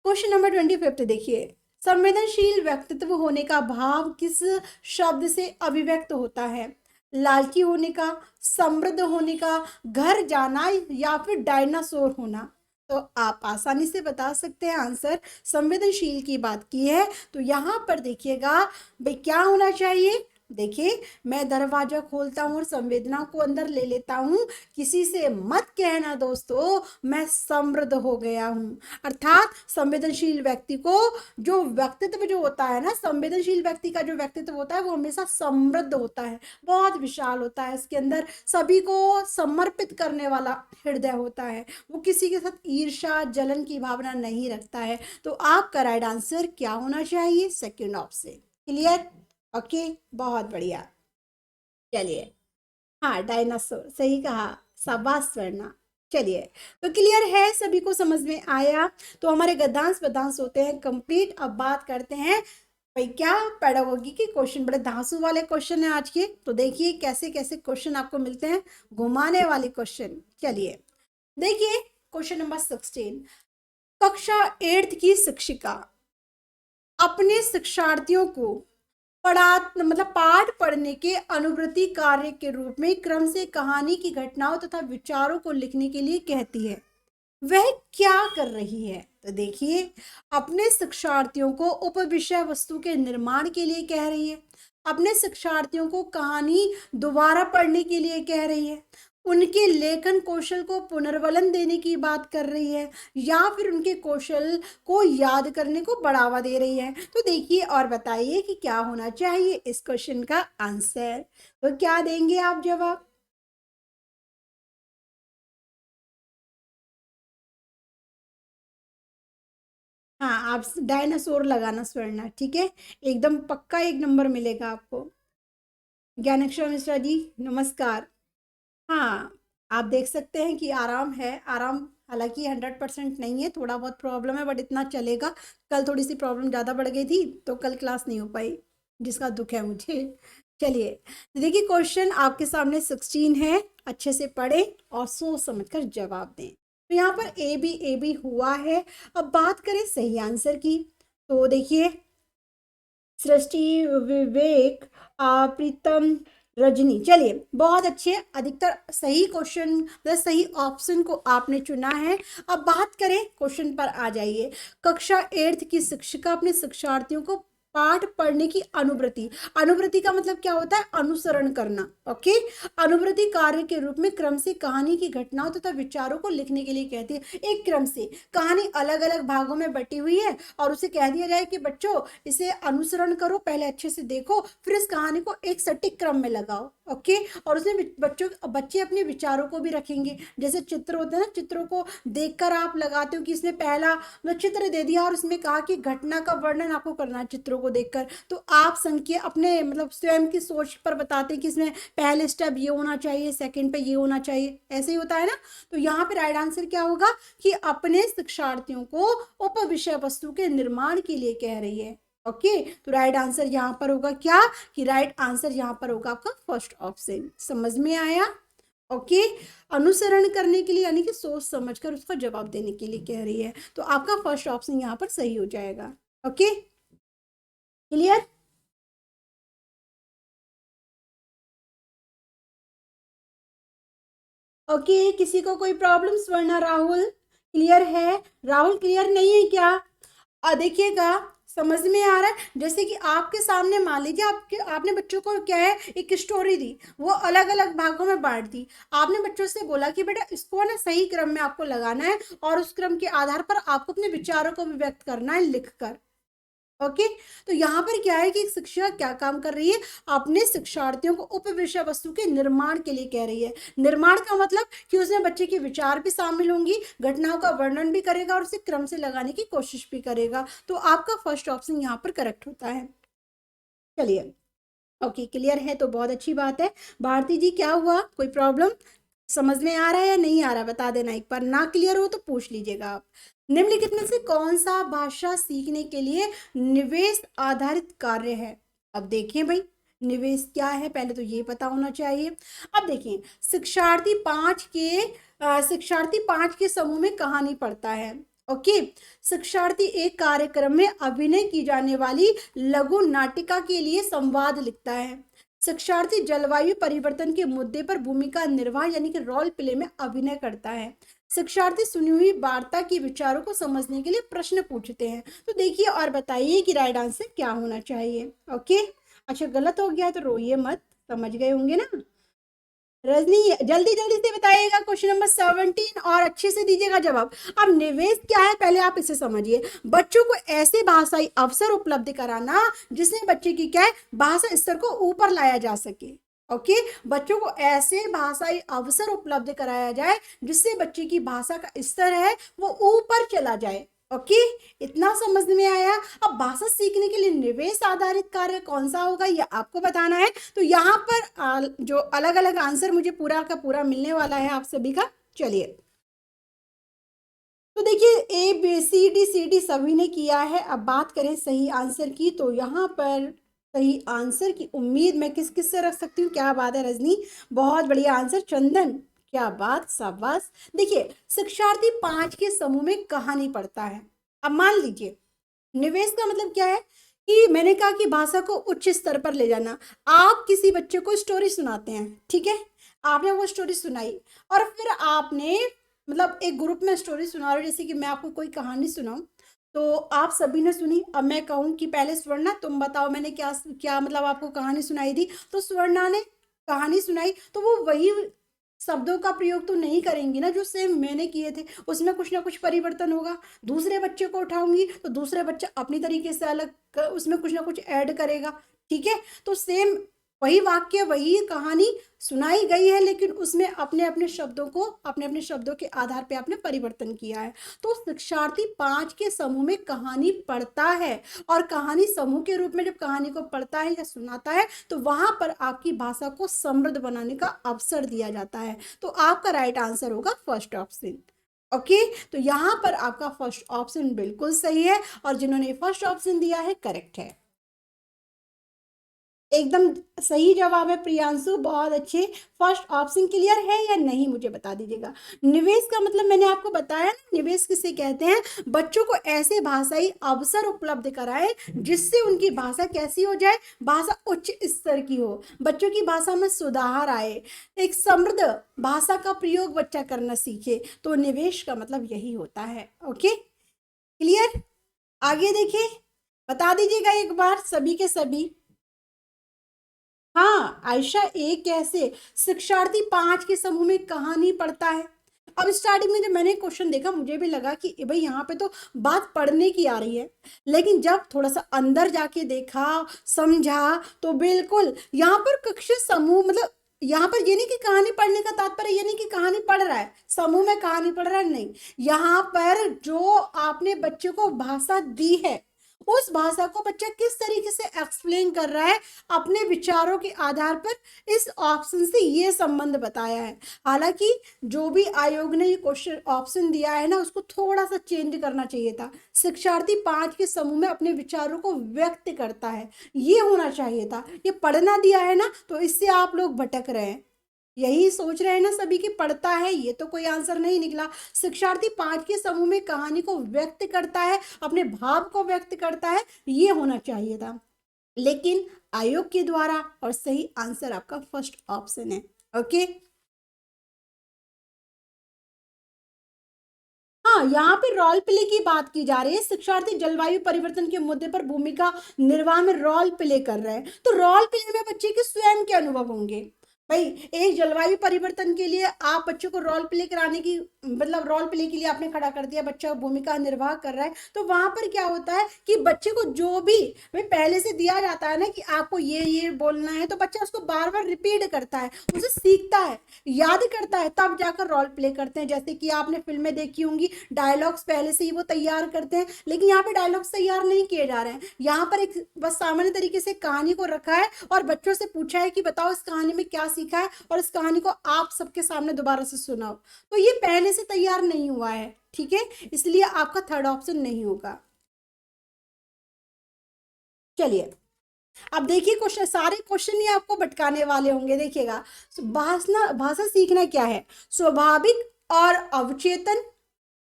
क्वेश्चन नंबर 25 देखिए। संवेदनशील व्यक्तित्व होने का भाव किस शब्द से अभिव्यक्त होता है? लालची होने का, समृद्ध होने का, घर जाना या फिर डायनासोर होना। तो आप आसानी से बता सकते हैं आंसर। संवेदनशील की बात की है तो यहाँ पर देखिएगा भाई क्या होना चाहिए। देखिए, मैं दरवाजा खोलता हूँ और संवेदना को अंदर ले लेता हूँ। किसी से मत कहना दोस्तों मैं समृद्ध हो गया हूँ। अर्थात संवेदनशील व्यक्ति को जो व्यक्तित्व जो होता है ना, संवेदनशील व्यक्ति का जो व्यक्तित्व होता है वो हमेशा समृद्ध होता है, बहुत विशाल होता है। इसके अंदर सभी को समर्पित करने वाला हृदय होता है। वो किसी के साथ ईर्ष्या जलन की भावना नहीं रखता है। तो आपका राइट आंसर क्या होना चाहिए? Second option. क्लियर? ओके, बहुत बढ़िया। चलिए, हाँ डायनासोर सही कहा, शाबाश स्वर्णा। चलिए, तो क्लियर है, सभी को समझ में आया। तो हमारे गद्यांश पद्यांश होते हैं कंप्लीट। अब बात करते हैं भाई क्या पेडागोगी के क्वेश्चन, बड़े धांसू वाले क्वेश्चन है आज के। तो देखिए कैसे कैसे क्वेश्चन आपको मिलते हैं, घुमाने वाले क्वेश्चन। चलिए देखिए, क्वेश्चन नंबर 16। कक्षा 8th की शिक्षिका अपने शिक्षार्थियों को पाठ पढ़ने के अनुवृत्ति कार्य के रूप में क्रम से कहानी की घटनाओं तथा विचारों को लिखने के लिए कहती है। वह क्या कर रही है? तो देखिए, अपने शिक्षार्थियों को उप विषय वस्तु के निर्माण के लिए कह रही है, अपने शिक्षार्थियों को कहानी दोबारा पढ़ने के लिए कह रही है, उनके लेखन कौशल को पुनर्बलन देने की बात कर रही है, या फिर उनके कौशल को याद करने को बढ़ावा दे रही है। तो देखिए और बताइए कि क्या होना चाहिए इस क्वेश्चन का आंसर। तो क्या देंगे आप जवाब? हाँ, आप डायनासोर लगाना स्वर्णा, ठीक है, एकदम पक्का 1 नंबर मिलेगा आपको। ज्ञानक्षरा मिश्रा जी नमस्कार। हाँ, आप देख सकते हैं कि आराम है, आराम हालांकि 100% नहीं है, थोड़ा बहुत प्रॉब्लम है बट इतना चलेगा। कल थोड़ी सी प्रॉब्लम ज़्यादा बढ़ गई थी तो कल क्लास नहीं हो पाई, जिसका दुख है मुझे। चलिए, तो देखिए क्वेश्चन आपके सामने 16 है, अच्छे से पढ़ें और सोच समझ कर जवाब दें। तो यहाँ पर ए बी हुआ है। अब बात करें सही आंसर की, तो देखिए सृष्टि, विवेक, प्रीतम, रजनी। चलिए बहुत अच्छे, अधिकतर सही क्वेश्चन सही ऑप्शन को आपने चुना है। अब बात करें क्वेश्चन पर आ जाइए। कक्षा 8th की शिक्षिका अपने शिक्षार्थियों को पाठ पढ़ने की अनुवृत्ति, अनुवृत्ति का मतलब क्या होता है? अनुसरण करना। ओके, अनुवृत्ति कार्य के रूप में क्रम से कहानी की घटनाओं तथा विचारों को लिखने के लिए कहती है। एक क्रम से कहानी अलग अलग भागों में बटी हुई है और उसे कह दिया जाए कि बच्चों इसे अनुसरण करो, पहले अच्छे से देखो, फिर इस कहानी को एक सटीक क्रम में लगाओ। ओके, और उसमें बच्चे अपने विचारों को भी रखेंगे। जैसे चित्र होते हैं ना, चित्रों को देखकर आप लगाते हो कि इसने पहला मतलब चित्र दे दिया और उसमें कहा कि घटना का वर्णन आपको करना है चित्रों को देखकर, तो आप संख्या अपने मतलब स्वयं की सोच पर बताते हैं कि इसमें पहले स्टेप ये होना चाहिए, सेकंड पे ये होना चाहिए, ऐसे ही होता है ना। तो यहाँ पे राइट आंसर क्या होगा कि अपने शिक्षार्थियों को उप विषय वस्तु के निर्माण के लिए कह रही है। ओके, तो राइट आंसर यहाँ पर होगा क्या कि राइट आंसर यहाँ पर होगा आपका फर्स्ट ऑप्शन। समझ में आया? ओके, अनुसरण करने के लिए यानी कि सोच समझकर उसका जवाब देने के लिए कह रही है, तो आपका फर्स्ट ऑप्शन यहाँ पर सही हो जाएगा। Okay, clear? ओके, किसी को कोई प्रॉब्लम? वरना राहुल क्लियर है? राहुल क्लियर नहीं है क्या? देखिएगा, समझ में आ रहा है? जैसे कि आपके सामने मान लीजिए आपने बच्चों को क्या है एक स्टोरी दी, वो अलग अलग भागों में बांट दी। आपने बच्चों से बोला कि बेटा इसको ना सही क्रम में आपको लगाना है और उस क्रम के आधार पर आपको अपने विचारों को भी व्यक्त करना है लिखकर। ओके, तो यहाँ पर क्या है कि शिक्षक क्या काम कर रही है? अपने शिक्षार्थियों को उप विषय वस्तु के निर्माण के लिए कह रही है। निर्माण का मतलब कि उसमें बच्चे के विचार भी शामिल होंगी, घटनाओं का वर्णन भी करेगा और उसे क्रम से लगाने की कोशिश भी करेगा। तो आपका फर्स्ट ऑप्शन यहाँ पर करेक्ट होता है। चलिए, ओके क्लियर है तो बहुत अच्छी बात है। भारती जी क्या हुआ, कोई प्रॉब्लम? समझ में आ रहा है या नहीं आ रहा बता देना एक बार, ना क्लियर हो तो पूछ लीजिएगा आप। निम्नलिखित में से कौन सा भाषा सीखने के लिए निवेश आधारित कार्य है? अब देखिए भाई, निवेश क्या है पहले तो ये पता होना चाहिए। अब देखिए, शिक्षार्थी पांच के समूह में कहानी पढ़ता है। ओके, शिक्षार्थी एक कार्यक्रम में अभिनय की जाने वाली लघु नाटिका के लिए संवाद लिखता है। शिक्षार्थी जलवायु परिवर्तन के मुद्दे पर भूमिका निर्वाह यानी कि रोल प्ले में अभिनय करता है। शिक्षार्थी सुनी हुई वार्ता के विचारों को समझने के लिए प्रश्न पूछते हैं। तो देखिए और बताइए कि राइट आंसर क्या होना चाहिए। ओके, अच्छा गलत हो गया तो रोइए मत, समझ गए होंगे ना। रजनी जल्दी जल्दी से बताइएगा क्वेश्चन नंबर 17 और अच्छे से दीजिएगा जवाब। अब निवेश क्या है पहले आप इसे समझिए। बच्चों को ऐसे भाषाई अवसर उपलब्ध कराना जिससे बच्चे की क्या है, भाषा स्तर को ऊपर लाया जा सके। ओके, बच्चों को ऐसे भाषाई अवसर उपलब्ध कराया जाए जिससे बच्चे की भाषा का स्तर है वो ऊपर चला जाए। ओके, इतना समझ में आया। अब भाषा सीखने के लिए निवेश आधारित कार्य कौन सा होगा ये आपको बताना है। तो यहाँ पर जो अलग अलग आंसर मुझे पूरा का पूरा मिलने वाला है आप सभी का। चलिए, तो देखिए ए बी सी डी सभी ने किया है। अब बात करें सही आंसर की, तो यहाँ पर सही आंसर की उम्मीद मैं किस किस से रख सकती हूँ। क्या बात है रजनी, बहुत बढ़िया आंसर। चंदन, क्या बात, शाबाश। देखिए शिक्षार्थी 5 के समूह में कहानी पढ़ता है। अब मान लीजिए निवेश का मतलब क्या है कि मैंने कहा कि भाषा को उच्च स्तर पर ले जाना। आप किसी बच्चे को स्टोरी सुनाते हैं, ठीक है, आपने वो स्टोरी सुनाई और फिर आपने मतलब एक ग्रुप में स्टोरी सुना रहे हो, जैसे कि मैं आपको कोई कहानी सुनाऊं तो आप सभी ने सुनी। अब मैं कहूँ कि पहले स्वर्णा तुम बताओ मैंने क्या क्या मतलब आपको कहानी सुनाई थी, तो स्वर्णा ने कहानी सुनाई, तो वो वही शब्दों का प्रयोग तो नहीं करेंगी ना जो सेम मैंने किए थे, उसमें कुछ ना कुछ परिवर्तन होगा। दूसरे बच्चे को उठाऊंगी तो दूसरे बच्चा अपनी तरीके से अलग उसमें कुछ ना कुछ ऐड करेगा, ठीक है। तो सेम वही वाक्य वही कहानी सुनाई गई है, लेकिन उसमें अपने अपने शब्दों को अपने अपने शब्दों के आधार पे आपने परिवर्तन किया है। तो शिक्षार्थी 5 के समूह में कहानी पढ़ता है और कहानी समूह के रूप में जब कहानी को पढ़ता है या सुनाता है तो वहां पर आपकी भाषा को समृद्ध बनाने का अवसर दिया जाता है। तो आपका राइट आंसर होगा फर्स्ट ऑप्शन। ओके, तो यहां पर आपका फर्स्ट ऑप्शन बिल्कुल सही है और जिन्होंने फर्स्ट ऑप्शन दिया है करेक्ट है, एकदम सही जवाब है प्रियांशु, बहुत अच्छे। फर्स्ट ऑप्शन क्लियर है या नहीं मुझे बता दीजिएगा। निवेश का मतलब मैंने आपको बताया ना, निवेश किसे कहते हैं, बच्चों को ऐसे भाषाई अवसर उपलब्ध कराए जिससे उनकी भाषा कैसी हो जाए, भाषा उच्च स्तर की हो, बच्चों की भाषा में सुधार आए, एक समृद्ध भाषा का प्रयोग बच्चा करना सीखे। तो निवेश का मतलब यही होता है। Okay, clear. आगे देखिए, बता दीजिएगा एक बार सभी के सभी। हाँ आयशा, एक कैसे शिक्षार्थी 5 के समूह में कहानी पढ़ता है। अब स्टार्टिंग में जब मैंने क्वेश्चन देखा मुझे भी लगा कि भाई यहाँ पे तो बात पढ़ने की आ रही है, लेकिन जब थोड़ा सा अंदर जाके देखा समझा तो बिल्कुल यहाँ पर कक्षा समूह मतलब यहाँ पर ये नहीं कि कहानी पढ़ने का तात्पर्य ये नहीं कि कहानी पढ़ रहा है समूह में कहानी पढ़ रहा है, नहीं, यहाँ पर जो आपने बच्चे को भाषा दी है उस भाषा को बच्चा किस तरीके से एक्सप्लेन कर रहा है अपने विचारों के आधार पर, इस ऑप्शन से ये संबंध बताया है। हालांकि जो भी आयोग ने ये क्वेश्चन ऑप्शन दिया है ना उसको थोड़ा सा चेंज करना चाहिए था। शिक्षार्थी 5 के समूह में अपने विचारों को व्यक्त करता है, ये होना चाहिए था। ये पढ़ना दिया है ना तो इससे आप लोग भटक रहे हैं, यही सोच रहे हैं ना सभी की पढ़ता है, ये तो कोई आंसर नहीं निकला। शिक्षार्थी 5 के समूह में कहानी को व्यक्त करता है, अपने भाव को व्यक्त करता है, ये होना चाहिए था, लेकिन आयोग के द्वारा। और सही आंसर आपका फर्स्ट ऑप्शन है। ओके, हाँ यहाँ पे रोल प्ले की बात की जा रही है। शिक्षार्थी जलवायु परिवर्तन के मुद्दे पर भूमिका निर्वाह में रोल प्ले कर रहे हैं, तो रोल प्ले में बच्चे के स्वयं के अनुभव होंगे। भाई एक जलवायु परिवर्तन के लिए आप बच्चों को रोल प्ले कराने की मतलब रोल प्ले के लिए आपने खड़ा कर दिया, बच्चा भूमिका निर्वाह कर रहा है, तो वहां पर क्या होता है कि बच्चे को जो भी भाई पहले से दिया जाता है ना कि आपको ये बोलना है, तो बच्चा उसको बार बार रिपीट करता है, उसे सीखता है, याद करता है, तब जाकर रोल प्ले करते हैं। जैसे कि आपने फिल्में देखी होंगी, डायलॉग्स पहले से ही वो तैयार करते हैं, लेकिन यहाँ पे डायलॉग्स तैयार नहीं किए जा रहे हैं, यहाँ पर एक बस सामान्य तरीके से कहानी को रखा है और बच्चों से पूछा है कि बताओ इस कहानी में क्या सीखा है और इस कहानी को आप सबके सामने दोबारा से सुनाओ। तो ये पहले से तैयार नहीं हुआ है, ठीक है, इसलिए आपका थर्ड ऑप्शन नहीं होगा। चलिए अब देखिए क्वेश्चन, सारे क्वेश्चन ही आपको भटकाने वाले होंगे, देखिएगा। भाषा सीखना क्या है, स्वाभाविक और अवचेतन,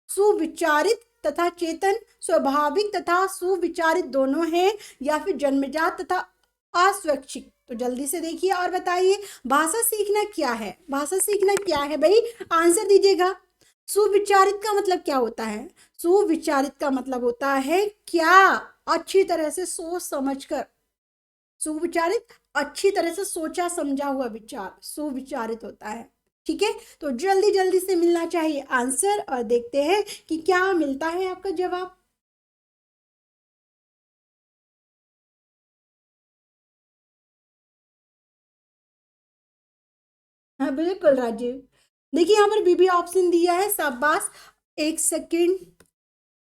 सुविचारित तथा चेतन, स्वाभाविक तथा सुविचारित दोनों हैं, या फिर जन्मजात तथा अस्वैच्छिक। तो जल्दी से देखिए और बताइए भाषा सीखना क्या है, भाषा सीखना क्या है भाई, आंसर दीजिएगा। सुविचारित का मतलब क्या होता है? सुविचारित का मतलब होता है क्या, अच्छी तरह से सोच समझकर, सुविचारित अच्छी तरह से सोचा समझा हुआ विचार सुविचारित होता है। ठीक है, तो जल्दी जल्दी से मिलना चाहिए आंसर और देखते हैं कि क्या मिलता है आपका जवाब। हाँ बिल्कुल राजीव, देखिए यहाँ पर बीबी ऑप्शन दिया है, शाबाश। एक सेकंड।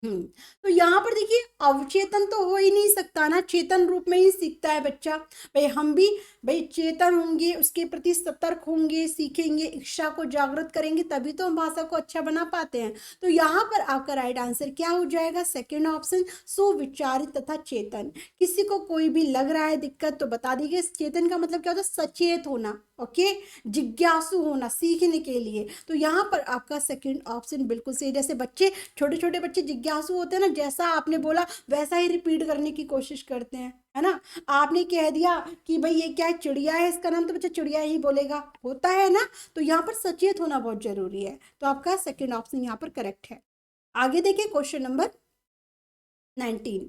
हम्म, तो यहाँ पर देखिए अवचेतन तो हो ही नहीं सकता ना, चेतन रूप में ही सीखता है बच्चा। भाई हम भी भाई चेतन होंगे, उसके प्रति सतर्क होंगे, सीखेंगे, इच्छा को जागृत करेंगे, तभी तो हम भाषा को अच्छा बना पाते हैं। तो यहाँ पर आपका राइट आंसर क्या हो जाएगा? सेकंड ऑप्शन, सुविचारित तथा चेतन। किसी को कोई भी लग रहा है दिक्कत तो बता दीजिए, चेतन का मतलब क्या होता है? सचेत होना, ओके, जिज्ञासु होना सीखने के लिए। तो यहाँ पर आपका सेकंड ऑप्शन बिल्कुल सही। जैसे बच्चे, छोटे छोटे बच्चे जिज्ञासु होते हैं ना, जैसा आपने बोला वैसा ही रिपीट करने की कोशिश करते हैं, है ना। आपने कह दिया कि भाई ये क्या है, चिड़िया है इसका नाम, तो बच्चा चिड़िया ही बोलेगा, होता है ना। तो यहाँ पर सचेत होना बहुत जरूरी है, तो आपका सेकंड ऑप्शन यहाँ पर करेक्ट है। आगे देखिए क्वेश्चन नंबर 19।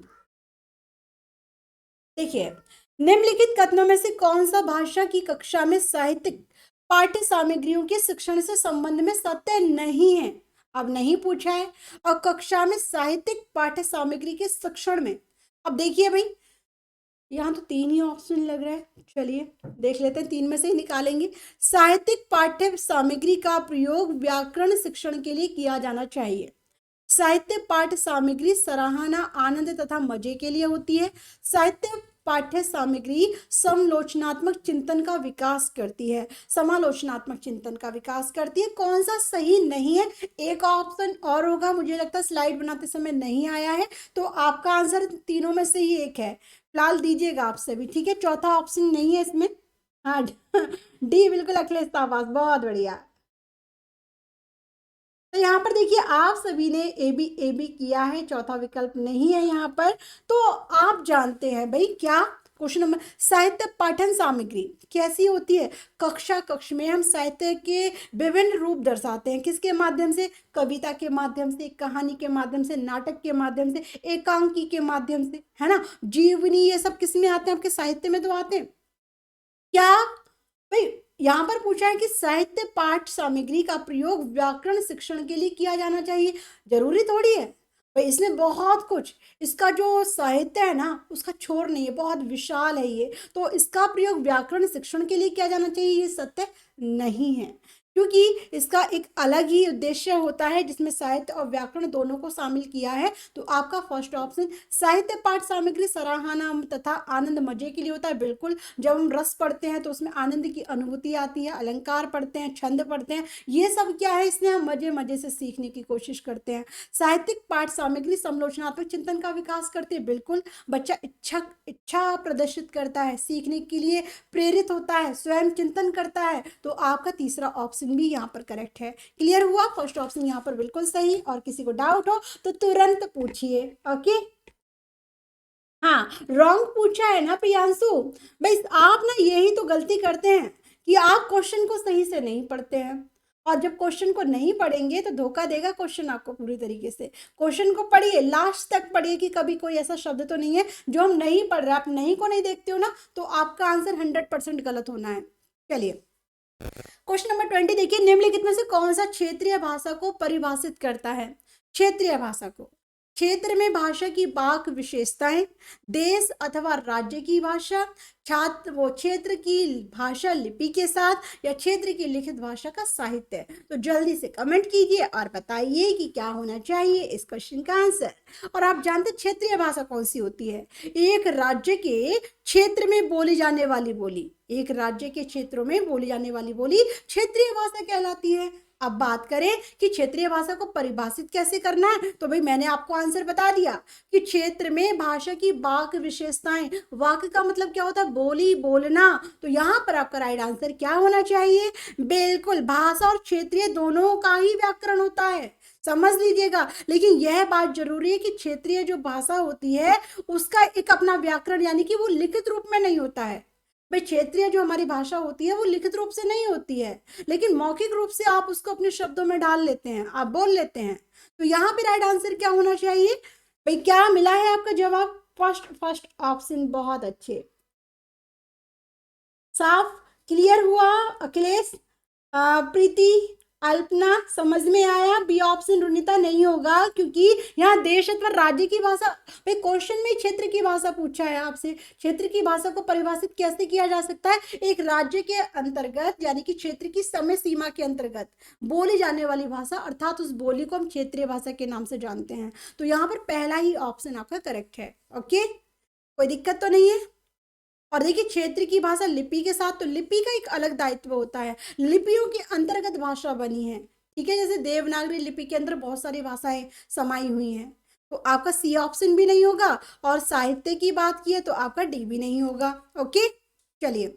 देखिए, निम्नलिखित कथनों में से कौन सा भाषा की कक्षा में साहित्यिक पाठ्य सामग्रियों के शिक्षण से संबंध में सत्य नहीं है? अब नहीं पूछा है, और कक्षा में साहित्यिक पाठ्य सामग्री के शिक्षण में, अब देखिए भाई यहाँ तो तीन ही ऑप्शन लग रहा है, चलिए देख लेते हैं, तीन में से ही निकालेंगे। साहित्यिक पाठ्य सामग्री का प्रयोग व्याकरण शिक्षण के लिए किया जाना चाहिए। साहित्य पाठ्य सामग्री सराहना, आनंद तथा मजे के लिए होती है। साहित्य पाठ्य सामग्री समालोचनात्मक चिंतन का विकास करती है, समालोचनात्मक चिंतन का विकास करती है। कौन सा सही नहीं है? एक ऑप्शन और होगा, मुझे लगता है स्लाइड बनाते समय नहीं आया है, तो आपका आंसर तीनों में से ही एक है, फिलहाल दीजिएगा आप सभी, ठीक है। चौथा ऑप्शन नहीं है इसमें, हाँ डी बिल्कुल, अखिलेश साहब बहुत बढ़िया। तो यहाँ पर देखिए आप सभी ने ए बी किया है, चौथा विकल्प नहीं है यहाँ पर। तो आप जानते हैं भाई क्या, क्वेश्चन नंबर, साहित्य पाठन सामग्री कैसी होती है? कक्षा कक्ष में हम साहित्य के विभिन्न रूप दर्शाते हैं, किसके माध्यम से? कविता के माध्यम से, कहानी के माध्यम से, नाटक के माध्यम से, एकांकी के माध्यम से, है ना। जीवनी ये सब किस में आते हैं? आपके साहित्य में तो आते हैं। क्या भाई यहाँ पर पूछा है कि साहित्य पाठ सामग्री का प्रयोग व्याकरण शिक्षण के लिए किया जाना चाहिए, जरूरी थोड़ी है भाई, इसमें बहुत कुछ, इसका जो साहित्य है ना उसका छोर नहीं है, बहुत विशाल है ये, तो इसका प्रयोग व्याकरण शिक्षण के लिए किया जाना चाहिए, ये सत्य नहीं है, क्योंकि इसका एक अलग ही उद्देश्य होता है जिसमें साहित्य और व्याकरण दोनों को शामिल किया है। तो आपका फर्स्ट ऑप्शन, साहित्य पाठ सामग्री सराहना तथा आनंद मजे के लिए होता है, बिल्कुल। जब हम रस पढ़ते हैं तो उसमें आनंद की अनुभूति आती है, अलंकार पढ़ते हैं, छंद पढ़ते हैं, ये सब क्या है, इसमें हम मजे मजे से सीखने की कोशिश करते हैं। साहित्यिक पाठ सामग्री समालोचनात्मक चिंतन का विकास करते हैं, बिल्कुल। बच्चा इच्छा इच्छा प्रदर्शित करता है, सीखने के लिए प्रेरित होता है, स्वयं चिंतन करता है, तो आपका तीसरा ऑप्शन भी यहाँ पर करेक्ट है। क्लियर हुआ? फर्स्ट ऑप्शन यहाँ पर बिल्कुल सही, और किसी को डाउट हो तो तुरंत पूछिए, ओके। हाँ, रॉन्ग पूछा है ना प्रियांशु, भाई आप ना यही तो गलती करते हैं कि आप क्वेश्चन को सही से नहीं पढ़ते हैं, और जब क्वेश्चन को नहीं पढ़ेंगे तो धोखा देगा क्वेश्चन आपको पूरी तरीके से। क्वेश्चन को पढ़िए, लास्ट तक पढ़िए कि कभी कोई ऐसा शब्द तो नहीं है जो हम नहीं पढ़ रहे, आप नहीं को नहीं देखते हो ना, तो आपका आंसर 100% गलत होना है। चलिए क्वेश्चन नंबर 20 देखिए, निम्नलिखित में से कौन सा क्षेत्रीय भाषा को परिभाषित करता है? क्षेत्रीय भाषा को, क्षेत्र में भाषा की बाक विशेषताएं, देश अथवा राज्य की भाषा, छात्र वो क्षेत्र की भाषा लिपि के साथ, या क्षेत्र की लिखित भाषा का साहित्य। तो जल्दी से कमेंट कीजिए और बताइए कि क्या होना चाहिए इस क्वेश्चन का आंसर। और आप जानते क्षेत्रीय भाषा कौन सी होती है? एक राज्य के क्षेत्र में बोली जाने वाली बोली, एक राज्य के क्षेत्रों में बोली जाने वाली बोली क्षेत्रीय भाषा कहलाती है। अब बात करें कि क्षेत्रीय भाषा को परिभाषित कैसे करना है, तो भाई मैंने आपको आंसर बता दिया कि क्षेत्र में भाषा की वाक विशेषताएं, वाक का मतलब क्या होता है? बोली, बोलना। तो यहाँ पर आपका राइट आंसर क्या होना चाहिए? बिल्कुल, भाषा और क्षेत्रीय दोनों का ही व्याकरण होता है, समझ लीजिएगा। लेकिन यह बात जरूरी है कि क्षेत्रीय जो भाषा होती है उसका एक अपना व्याकरण, यानी कि वो लिखित रूप में नहीं होता है, भाई क्षेत्रीय जो हमारी भाषा होती है वो लिखित रूप से नहीं होती है, लेकिन मौखिक रूप से आप उसको अपने शब्दों में डाल लेते हैं, आप बोल लेते हैं। तो यहाँ पे राइट आंसर क्या होना चाहिए भाई? क्या मिला है आपका जवाब? फर्स्ट फर्स्ट ऑप्शन, बहुत अच्छे। साफ क्लियर हुआ अखिलेश, प्रीति, अल्पना, समझ में आया? बी ऑप्शन रुनिता नहीं होगा, क्योंकि यहाँ देश अथवा राज्य की भाषा, भाई क्वेश्चन में क्षेत्र की भाषा पूछा है आपसे। क्षेत्र की भाषा को परिभाषित कैसे किया जा सकता है? एक राज्य के अंतर्गत, यानी कि क्षेत्र की समय सीमा के अंतर्गत बोली जाने वाली भाषा, अर्थात उस बोली को हम क्षेत्रीय भाषा के नाम से जानते हैं। तो यहाँ पर पहला ही ऑप्शन आपका करेक्ट है। ओके, कोई दिक्कत तो नहीं है? और देखिए क्षेत्र की भाषा लिपि के साथ, तो लिपि का एक अलग दायित्व होता है, लिपियों के अंतर्गत भाषा बनी है। ठीक है, जैसे देवनागरी लिपि के अंदर बहुत सारी भाषाएं समाई हुई हैं। तो आपका सी ऑप्शन भी नहीं होगा, और साहित्य की बात की है तो आपका डी भी नहीं होगा। ओके, चलिए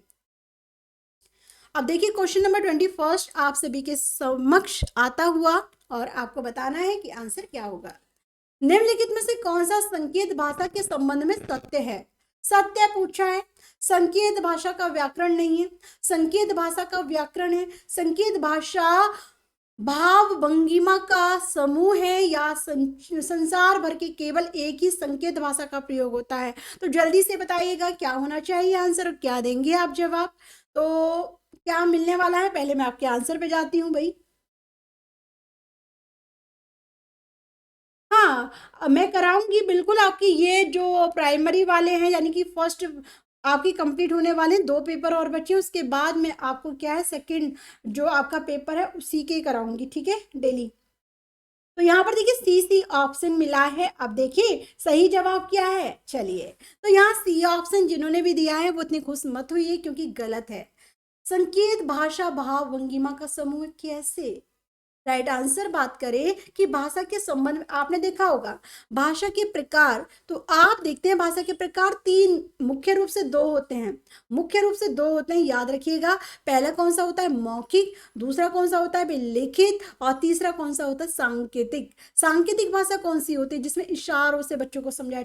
अब देखिए क्वेश्चन नंबर 21 आप सभी के समक्ष आता हुआ, और आपको बताना है कि आंसर क्या होगा। निम्नलिखित में से कौन सा संकेत भाषा के संबंध में सत्य है? सत्य पूछा है। संकेत भाषा का व्याकरण नहीं है, संकेत भाषा का व्याकरण है। संकेत भाषा भाव भंगिमा का समूह है, या संसार भर के केवल एक ही संकेत भाषा का प्रयोग होता है? तो जल्दी से बताइएगा क्या होना चाहिए आंसर, और क्या देंगे आप जवाब। तो क्या मिलने वाला है, पहले मैं आपके आंसर पे जाती हूँ भाई। हाँ, मैं कराऊंगी बिल्कुल। आपकी ये जो प्राइमरी वाले हैं, यानी कि फर्स्ट आपकी कंप्लीट होने वाले 2 पेपर और बच्चे, उसके बाद में आपको क्या है सेकंड जो आपका पेपर है उसी के कराऊंगी, ठीक है, डेली। तो यहाँ पर देखिए सी सी ऑप्शन मिला है। अब देखिए सही जवाब क्या है, चलिए। तो यहाँ सी ऑप्शन जिन्होंने भी दिया है वो इतनी खुश मत हुई, क्योंकि गलत है। संकेत भाषा भाव भंगिमा का समूह कैसे? राइट आंसर बात करें कि भाषा के संबंध में, आपने देखा होगा भाषा के प्रकार, तो आप देखते हैं भाषा के प्रकार 3, मुख्य रूप से 2 होते हैं। मुख्य रूप से 2 होते हैं, याद रखिएगा। पहला कौन सा होता है? मौखिक। दूसरा कौन सा होता है? लिखित। और तीसरा कौन सा होता है? सांकेतिक। सांकेतिक भाषा कौन सी होती है? जिसमें इशारों से बच्चों को समझाया।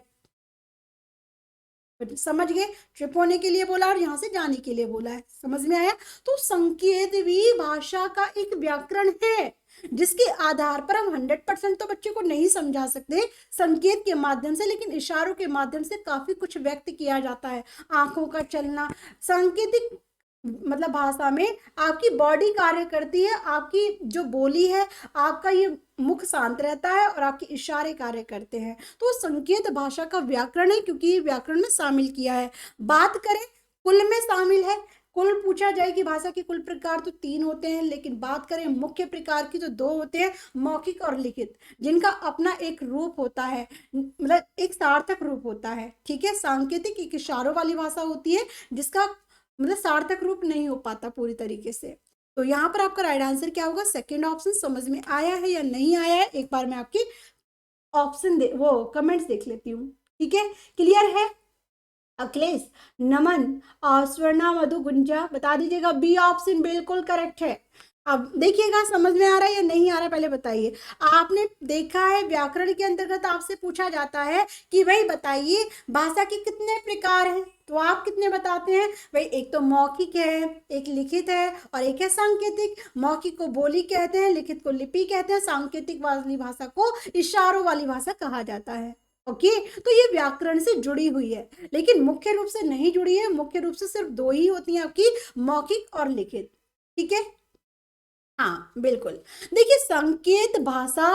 समझ गए? चुप होने के लिए बोला और यहाँ से जाने के लिए बोला है, समझ में आया? तो संकेत भी भाषा का एक व्याकरण है, जिसके आधार पर हम 100% तो बच्चे को नहीं समझा सकते संकेत के माध्यम से, लेकिन इशारों के माध्यम से काफी कुछ व्यक्त किया जाता है। आंखों का चलना, सांकेतिक मतलब भाषा में आपकी बॉडी कार्य करती है, आपकी जो बोली है, आपका ये मुख शांत रहता है और आपके इशारे कार्य करते हैं। तो संकेत भाषा का व्याकरण है, क्योंकि ये व्याकरण में शामिल किया है। बात करें कुल में शामिल है, कुल पूछा जाए कि भाषा के कुल प्रकार तो 3 होते हैं, लेकिन बात करें मुख्य प्रकार की तो 2 होते हैं, मौखिक और लिखित, जिनका अपना एक रूप होता है, मतलब एक सार्थक रूप होता है। ठीक है, सांकेतिक एक इशारों वाली भाषा होती है, जिसका मतलब सार्थक रूप नहीं हो पाता पूरी तरीके से। तो यहाँ पर आपका राइट आंसर क्या होगा? Second option. समझ में आया है या नहीं आया है, एक बार मैं आपकी ऑप्शन दे वो कमेंट्स देख लेती हूँ। ठीक है, क्लियर है? अखिलेश, नमन और स्वर्णा मधु गुंजा बता दीजिएगा बी ऑप्शन बिल्कुल करेक्ट है। अब देखिएगा समझ में आ रहा है या नहीं आ रहा, पहले बताइए। आपने देखा है व्याकरण के अंतर्गत आपसे पूछा जाता है कि भाई बताइए भाषा के कितने प्रकार हैं, तो आप कितने बताते हैं भाई? एक तो मौखिक है, एक लिखित है, और एक है सांकेतिक। मौखिक को बोली कहते हैं, लिखित को लिपि कहते हैं, सांकेतिक वाली भाषा को इशारों वाली भाषा कहा जाता है। ओके, तो ये व्याकरण से जुड़ी हुई है, लेकिन मुख्य रूप से नहीं जुड़ी है। मुख्य रूप से सिर्फ 2 ही होती हैं आपकी, मौखिक और लिखित। ठीक है, हाँ बिल्कुल। देखिए संकेत भाषा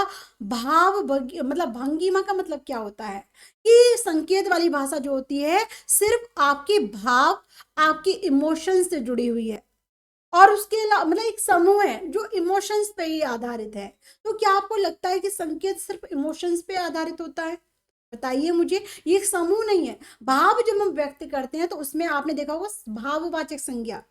भाव मतलब भंगिमा का मतलब क्या होता है कि संकेत वाली भाषा जो होती है सिर्फ आपके भाव, आपके इमोशंस से जुड़ी हुई है, और उसके अलावा मतलब एक समूह है जो इमोशंस पे ही आधारित है। तो क्या आपको लगता है कि संकेत सिर्फ इमोशंस पे आधारित होता है? बताइए मुझे। ये एक समूह नहीं है। भाव जब हम व्यक्त करते हैं तो उसमें आपने देखा होगा भाववाचक संज्ञा।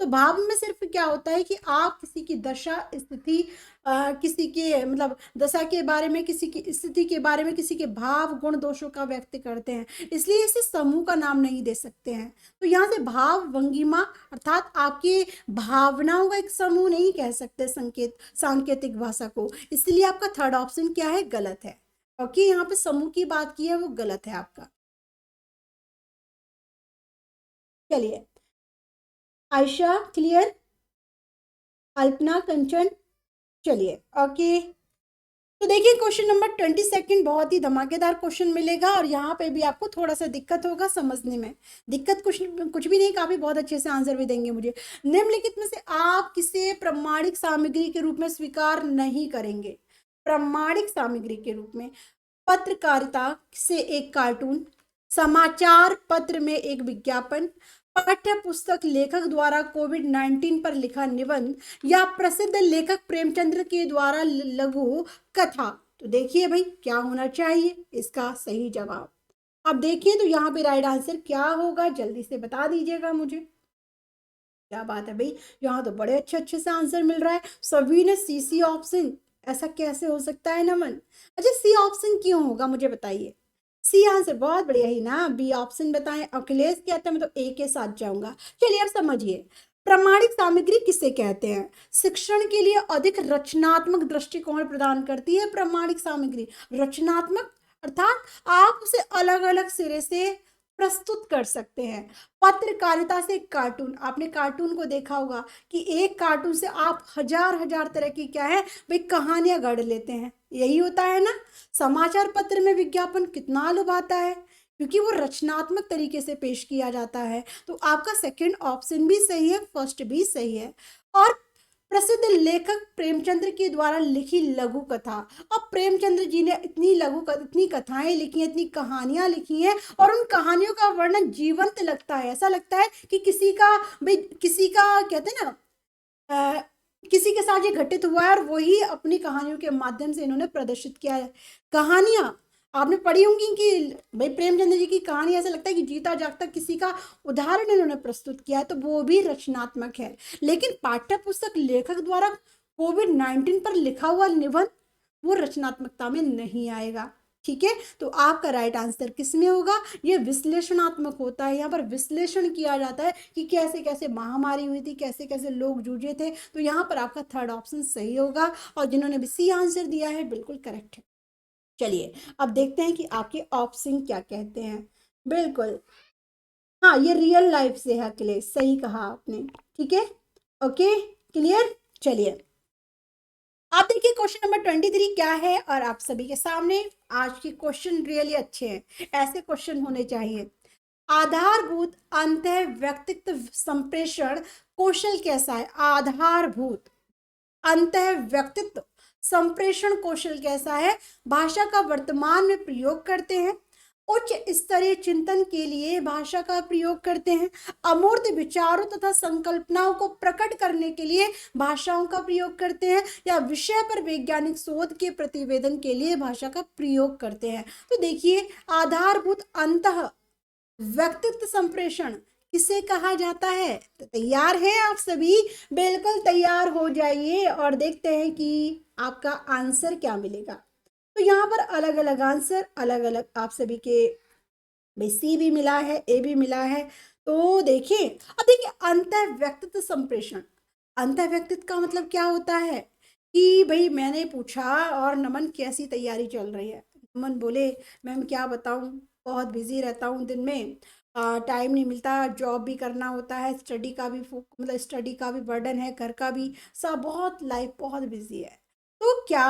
तो भाव में सिर्फ क्या होता है कि आप किसी की दशा स्थिति, किसी के मतलब दशा के बारे में, किसी की स्थिति के बारे में, किसी के भाव गुण दोषों का व्यक्त करते हैं, इसलिए इसे समूह का नाम नहीं दे सकते हैं। तो यहाँ से भाव भंगिमा अर्थात आपके भावनाओं का एक समूह नहीं कह सकते संकेत सांकेतिक भाषा को, इसलिए आपका थर्ड ऑप्शन क्या है? गलत है। ओके, यहाँ पे समूह की बात की है वो गलत है आपका। चलिए आयशा क्लियर, अल्पना, कंचन, चलिए ओके। तो देखिए क्वेश्चन नंबर 22 बहुत ही धमाकेदार क्वेश्चन मिलेगा और यहाँ पे भी आपको थोड़ा सा दिक्कत होगा समझने में। दिक्कत कुछ कुछ भी नहीं, काफी बहुत अच्छे से आंसर भी देंगे मुझे। निम्नलिखित में से आप किसे प्रमाणिक सामग्री के रूप में स्वीकार नहीं करेंगे? प्रमाणिक सामग्री के रूप में पत्रकारिता से एक कार्टून, समाचार पत्र में एक विज्ञापन, पाठ्य पुस्तक लेखक द्वारा कोविड-19 पर लिखा निबंध या प्रसिद्ध लेखक प्रेमचंद्र के द्वारा लघु कथा। तो देखिए भाई क्या होना चाहिए इसका सही जवाब। अब देखिए तो यहाँ पे राइट आंसर क्या होगा, जल्दी से बता दीजिएगा मुझे। क्या बात है भाई, यहाँ तो बड़े अच्छे अच्छे से आंसर मिल रहा है। सभी ने सी ऑप्शन, ऐसा कैसे हो सकता है नमन? अच्छा सी ऑप्शन क्यों होगा मुझे बताइए। सी आंसर बहुत बढ़िया ही ना, बी ऑप्शन बताएं। अखिलेश कहते हैं मैं तो ए के साथ जाऊंगा। चलिए अब समझिए प्रमाणिक सामग्री किसे कहते हैं? शिक्षण के लिए अधिक रचनात्मक दृष्टिकोण प्रदान करती है प्रमाणिक सामग्री। रचनात्मक अर्थात आप उसे अलग अलग सिरे से प्रस्तुत कर सकते हैं। पत्रकारिता से कार्टून, आपने कार्टून को देखा होगा कि एक कार्टून से आप हजार हजार तरह की क्या है भाई कहानियां गढ़ लेते हैं, यही होता है ना। समाचार पत्र में विज्ञापन कितना लुभाता है क्योंकि वो रचनात्मक तरीके से पेश किया जाता है। तो आपका सेकंड ऑप्शन भी सही है, फर्स्ट भी सही है। और प्रसिद्ध लेखक प्रेमचंद्र के द्वारा लिखी लघु कथा। अब प्रेमचंद्र जी ने इतनी कथाएं लिखी हैं, इतनी कहानियां लिखी हैं और उन कहानियों का वर्णन जीवंत लगता है। ऐसा लगता है कि किसी का कहते हैं ना अ, किसी के साथ ये घटित हुआ है और वही अपनी कहानियों के माध्यम से इन्होंने प्रदर्शित किया है। कहानियां आपने पढ़ी होंगी कि भाई प्रेमचंद्र जी की कहानी ऐसा लगता है कि जीता जागता किसी का उदाहरण इन्होंने प्रस्तुत किया है, तो वो भी रचनात्मक है। लेकिन पाठ्य पुस्तक लेखक द्वारा कोविड-19 पर लिखा हुआ निबंध वो रचनात्मकता में नहीं आएगा। ठीक है, तो आपका राइट आंसर किस में होगा? ये विश्लेषणात्मक होता है। यहाँ पर विश्लेषण किया जाता है कि कैसे कैसे महामारी हुई थी, कैसे कैसे लोग जूझे थे। तो यहाँ पर आपका थर्ड ऑप्शन सही होगा और जिन्होंने भी सी आंसर दिया है बिल्कुल करेक्ट है। चलिए अब देखते हैं कि आपके ऑप्शन क्या कहते हैं। बिल्कुल, हाँ ये रियल लाइफ से है अखिलेश, सही कहा आपने। ठीक है, ओके क्लियर। चलिए आप देखिए क्वेश्चन नंबर 23 क्या है और आप सभी के सामने आज के क्वेश्चन रियली अच्छे हैं, ऐसे क्वेश्चन होने चाहिए। आधारभूत अंत व्यक्तित्व संप्रेषण कौशल कैसा है? आधारभूत अंत व्यक्तित्व संप्रेषण कौशल कैसा है? भाषा का वर्तमान में प्रयोग करते हैं, उच्च स्तरीय चिंतन के लिए भाषा का प्रयोग करते हैं, अमूर्त विचारों तथा संकल्पनाओं को प्रकट करने के लिए भाषाओं का प्रयोग करते हैं, या विषय पर वैज्ञानिक शोध के प्रतिवेदन के लिए भाषा का प्रयोग करते हैं। तो देखिए आधारभूत अंत व्यक्तित्व संप्रेषण किसे कहा जाता है? तो तैयार हैं आप सभी? बिल्कुल तैयार हो जाइए और देखते हैं कि आपका आंसर क्या मिलेगा। तो यहाँ पर अलग अलग आंसर, अलग अलग आप सभी के सी भी मिला है, ए भी मिला है। तो देखिए अब देखिए अंत व्यक्तित्व संप्रेषण, अंत व्यक्तित्व का मतलब क्या होता है कि भाई मैंने पूछा और नमन कैसी तैयारी चल रही है? नमन बोले मैम क्या बताऊं, बहुत बिजी रहता हूँ दिन में, टाइम नहीं मिलता, जॉब भी करना होता है, स्टडी का भी मतलब स्टडी का भी बर्डन है, घर का भी, सब बहुत लाइफ बहुत बिजी है। तो क्या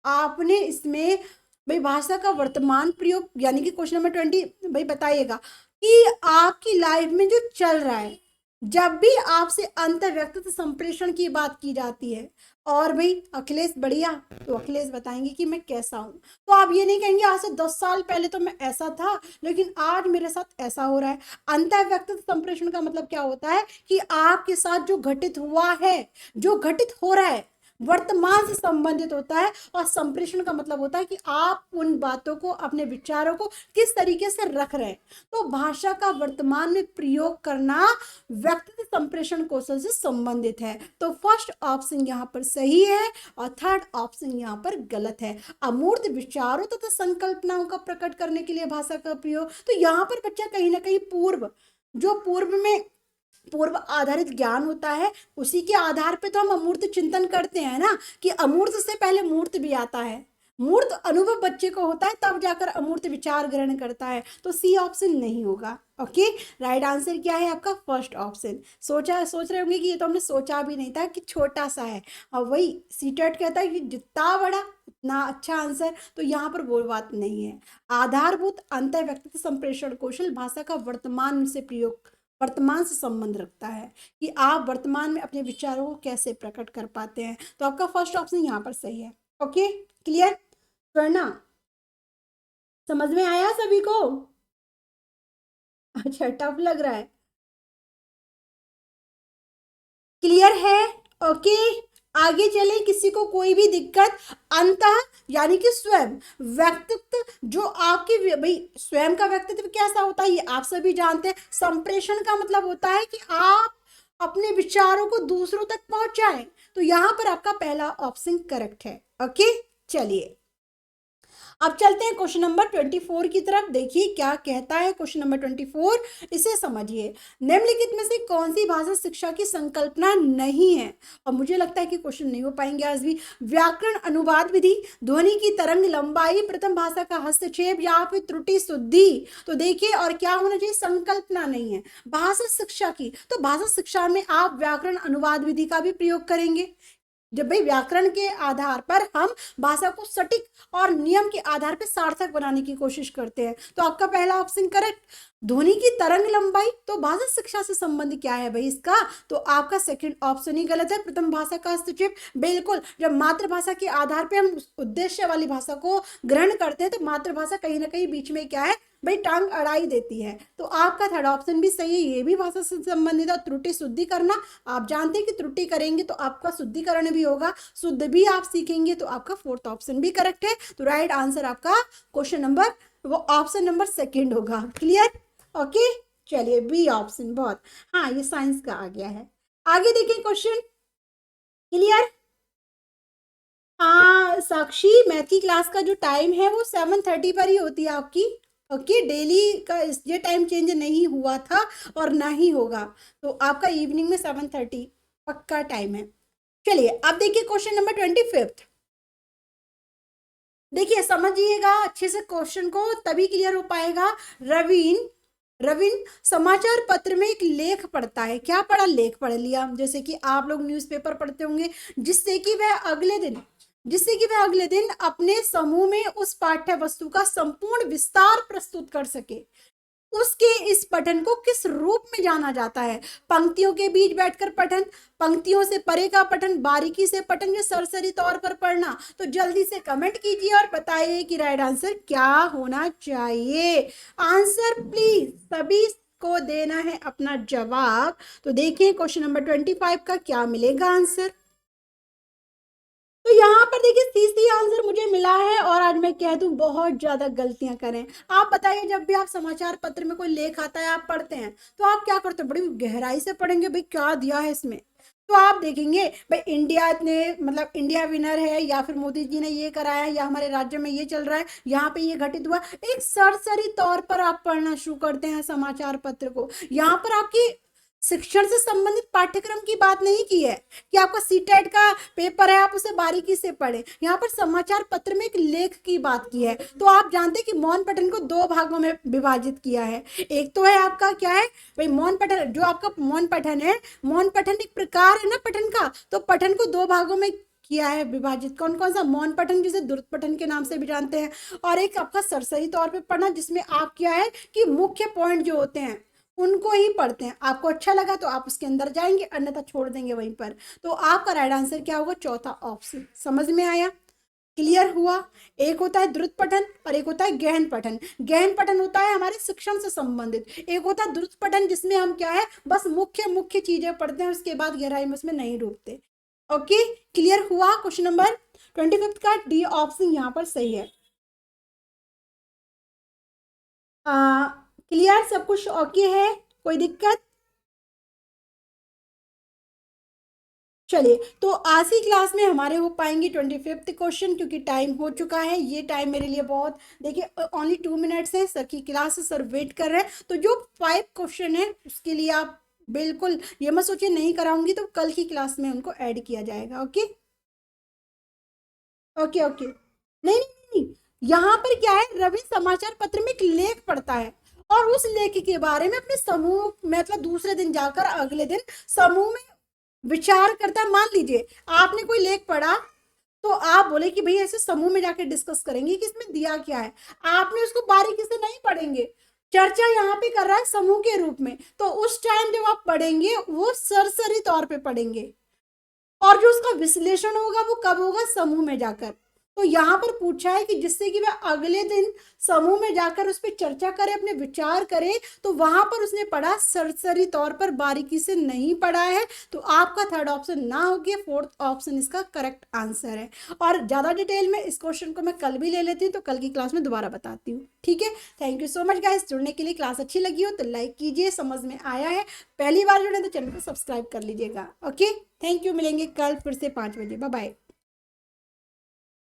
आपने इसमें भाई भाषा का वर्तमान प्रयोग यानी कि क्वेश्चन नंबर 20 भाई बताइएगा कि आपकी लाइफ में जो चल रहा है जब भी आपसे अंतर व्यक्तित्व संप्रेषण की बात की जाती है, और भाई अखिलेश बढ़िया, तो अखिलेश बताएंगे कि मैं कैसा हूं। तो आप ये नहीं कहेंगे आज से 10 साल पहले तो मैं ऐसा था लेकिन आज मेरे साथ ऐसा हो रहा है। अंतर व्यक्तित्व संप्रेषण का मतलब क्या होता है कि आपके साथ जो घटित हुआ है, जो घटित हो रहा है वर्तमान से संबंधित होता है, और संप्रेषण का मतलब होता है कि आप उन बातों को, अपने विचारों को किस तरीके से रख रहे हैं। तो भाषा का वर्तमान में प्रयोग करना व्यक्तित्व संप्रेषण कौशल से संबंधित है। तो फर्स्ट ऑप्शन यहाँ पर सही है और थर्ड ऑप्शन यहाँ पर गलत है। अमूर्त विचारों तथा संकल्पनाओं का प्रकट करने के लिए भाषा का प्रयोग, तो यहाँ पर बच्चा कहीं ना कहीं पूर्व आधारित ज्ञान होता है, उसी के आधार पे तो हम अमूर्त चिंतन करते हैं ना, कि अमूर्त से पहले मूर्त भी आता है। मूर्त अनुभव बच्चे को होता है तब जाकर अमूर्त विचार ग्रहण करता है, तो सी ऑप्शन नहीं होगा। ओके, राइट आंसर क्या है आपका? First option. सोच रहे होंगे कि ये तो हमने सोचा भी नहीं था कि छोटा सा है, और वही सीटेट कहता है कि जितना बड़ा उतना अच्छा आंसर, तो यहाँ पर वो बात नहीं है। आधारभूत अंतर व्यक्तित्व संप्रेषण कौशल भाषा का वर्तमान से प्रयोग, वर्तमान से संबंध रखता है, कि आप वर्तमान में अपने विचारों को कैसे प्रकट कर पाते हैं। तो आपका फर्स्ट ऑप्शन यहाँ पर सही है। Okay, clear? करना समझ में आया सभी को? अच्छा, टफ लग रहा है? क्लियर है? ओके, आगे चले। किसी को कोई भी दिक्कत? अंतः यानी कि स्वयं व्यक्तित्व, जो आपके भाई स्वयं का व्यक्तित्व कैसा होता है ये आप सभी जानते हैं। संप्रेषण का मतलब होता है कि आप अपने विचारों को दूसरों तक पहुंचाएं, तो यहां पर आपका पहला ऑप्शन करेक्ट है। ओके, चलिए अब चलते हैं क्वेश्चन नंबर 24 की तरफ। देखिए क्या कहता है क्वेश्चन नंबर 24, इसे समझिए। निम्नलिखित में से कौन सी भाषा शिक्षा की संकल्पना नहीं है? और मुझे लगता है कि क्वेश्चन नहीं हो पाएंगे आज भी। व्याकरण, अनुवाद विधि, ध्वनि की तरंग लंबाई, प्रथम भाषा का हस्तक्षेप, या फिर त्रुटि शुद्धि। तो देखिए, और क्या होना चाहिए? संकल्पना नहीं है भाषा शिक्षा की, तो भाषा शिक्षा में आप व्याकरण, अनुवाद विधि का भी प्रयोग करेंगे। जब भाई व्याकरण के आधार पर हम भाषा को सटीक और नियम के आधार पर सार्थक बनाने की कोशिश करते हैं, तो आपका पहला ऑप्शन करेक्ट। ध्वनि की तरंग लंबाई, तो भाषा शिक्षा से संबंध क्या है भाई इसका? तो आपका सेकंड ऑप्शन ही गलत है। प्रथम भाषा का हस्तक्षेप, बिल्कुल। जब मातृभाषा के आधार पर हम उद्देश्य वाली भाषा को ग्रहण करते हैं, तो मातृभाषा कहीं ना कहीं बीच में क्या है भाई, टांग अड़ाई देती है। तो आपका थर्ड ऑप्शन भी सही है, ये भी भाषा से संबंधित है। त्रुटि शुद्धि करना, आप जानते हैं कि त्रुटि करेंगे तो आपका शुद्धिकरण भी होगा, शुद्ध भी आप सीखेंगे, तो आपका फोर्थ ऑप्शन भी करेक्ट है। तो राइट आंसर आपका क्वेश्चन नंबर, वो ऑप्शन नंबर सेकंड होगा। क्लियर? ओके, चलिए बी ऑप्शन, बहुत, हाँ ये साइंस का आ गया है। आगे देखिए क्वेश्चन। क्लियर? हाँ साक्षी, मैथ की क्लास का जो टाइम है वो 7:30 पर ही होती है आपकी। ओके, डेली का ये टाइम चेंज नहीं हुआ था और ना ही होगा, तो आपका इवनिंग में 7:30 पक्का टाइम है। चलिए अब देखिए क्वेश्चन नंबर 25। देखिए समझिएगा अच्छे से क्वेश्चन को, तभी क्लियर हो पाएगा। रवीन रवीन समाचार पत्र में एक लेख पढ़ता है। क्या पढ़ा? लेख पढ़ लिया, जैसे कि आप लोग न्यूज़पेपर पढ़ते होंगे, जिससे कि वह अगले दिन अपने समूह में उस पाठ्य वस्तु का संपूर्ण विस्तार प्रस्तुत कर सके। उसके इस पठन को किस रूप में जाना जाता है? पंक्तियों के बीच बैठकर पठन, पंक्तियों से परे का पठन, बारीकी से पठन, या सरसरी तौर पर पढ़ना? तो जल्दी से कमेंट कीजिए और बताइए कि राइट आंसर क्या होना चाहिए। आंसर प्लीज सभी को देना है अपना जवाब। तो देखिए क्वेश्चन नंबर 25 का क्या मिलेगा आंसर। तो यहाँ पर देखिए सी सी आंसर मुझे मिला है, और आज मैं कह दूं बहुत ज्यादा गलतियां करें। आप बताइए, जब भी आप समाचार पत्र में कोई लेख आता है आप पढ़ते हैं, तो आप क्या करते हैं? बड़ी गहराई से पढ़ेंगे भाई क्या दिया है इसमें। तो आप देखेंगे भाई इंडिया ने मतलब इंडिया विनर है, या फिर मोदी जी ने ये कराया है, या हमारे राज्य में ये चल रहा है, यहाँ पे ये घटित हुआ। एक सरसरी तौर पर आप पढ़ना शुरू करते हैं समाचार पत्र को। यहाँ पर आपकी शिक्षण से संबंधित पाठ्यक्रम की बात नहीं की है कि आपका सीटेट का पेपर है आप उसे बारीकी से पढ़े। यहाँ पर समाचार पत्र में एक लेख की बात की है। तो आप जानते हैं कि मौन पठन को दो भागों में विभाजित किया है। एक तो है आपका क्या है भाई मौन पठन, जो आपका मौन पठन है, मौन पठन एक प्रकार है ना पठन का, तो पठन को दो भागों में किया है विभाजित। कौन कौन सा? मौन पठन, जिसे द्रुत पठन के नाम से भी जानते हैं, और एक आपका सरसरी तौर पे पढ़ना, जिसमें आप क्या है कि मुख्य पॉइंट जो होते हैं उनको ही पढ़ते हैं। आपको अच्छा लगा तो आप उसके अंदर जाएंगे, अन्यथा छोड़ देंगे वहीं पर। तो आपका राइट आंसर क्या होगा? चौथा ऑप्शन। समझ में आया? क्लियर हुआ? एक होता है द्रुत पठन और एक होता है गहन पठन। गहन पठन होता है हमारे शिक्षण से संबंधित, एक होता है द्रुत पठन जिसमें हम क्या है बस मुख्य मुख्य चीजें पढ़ते हैं, उसके बाद गहराई में उसमें नहीं डूबते। ओके, क्लियर हुआ? क्वेश्चन नंबर 25 का डी ऑप्शन यहाँ पर सही है। क्लियर? सब कुछ ओके है? कोई दिक्कत? चलिए, तो आज की क्लास में हमारे हो पाएंगे 25th क्वेश्चन, क्योंकि टाइम हो चुका है। ये टाइम मेरे लिए बहुत, देखिए ओनली 2 मिनट्स है, सर की क्लास सर वेट कर रहे हैं। तो जो 5 क्वेश्चन है उसके लिए आप बिल्कुल ये मत सोचिए नहीं कराऊंगी, तो कल की क्लास में उनको ऐड किया जाएगा। Okay okay okay. नहीं नहीं नहीं, यहाँ पर क्या है, रवि समाचार पत्र में एक लेख पढ़ता है और उस लेख के बारे में अपने समूह, मतलब दूसरे दिन जाकर अगले दिन समूह में विचार करता है। मान लीजिए आपने कोई लेख पढ़ा तो आप बोले कि भाई ऐसे समूह में जाके डिस्कस करेंगे कि इसमें दिया क्या है, आपने उसको बारीकी से नहीं पढ़ेंगे, चर्चा यहाँ पे कर रहा है समूह के रूप में, तो उस टाइम जब आप पढ़ेंगे वो सरसरी तौर पे पढ़ेंगे और जो उसका विश्लेषण होगा वो कब होगा, समूह में जाकर। तो यहाँ पर पूछा है कि जिससे कि वह अगले दिन समूह में जाकर उस पर चर्चा करे, अपने विचार करे, तो वहां पर उसने पढ़ा, सरसरी तौर पर बारीकी से नहीं पढ़ा है। तो आपका थर्ड ऑप्शन ना हो गया, फोर्थ ऑप्शन इसका करेक्ट आंसर है। और ज्यादा डिटेल में इस क्वेश्चन को मैं कल भी ले लेती हूँ, तो कल की क्लास में दोबारा बताती हूँ। ठीक है, thank you so much guys. जुड़ने के लिए, क्लास अच्छी लगी हो तो लाइक कीजिए, समझ में आया है, पहली बार जुड़े तो चैनल को सब्सक्राइब कर लीजिएगा। ओके, थैंक यू, मिलेंगे कल फिर से 5 बजे। Bye bye.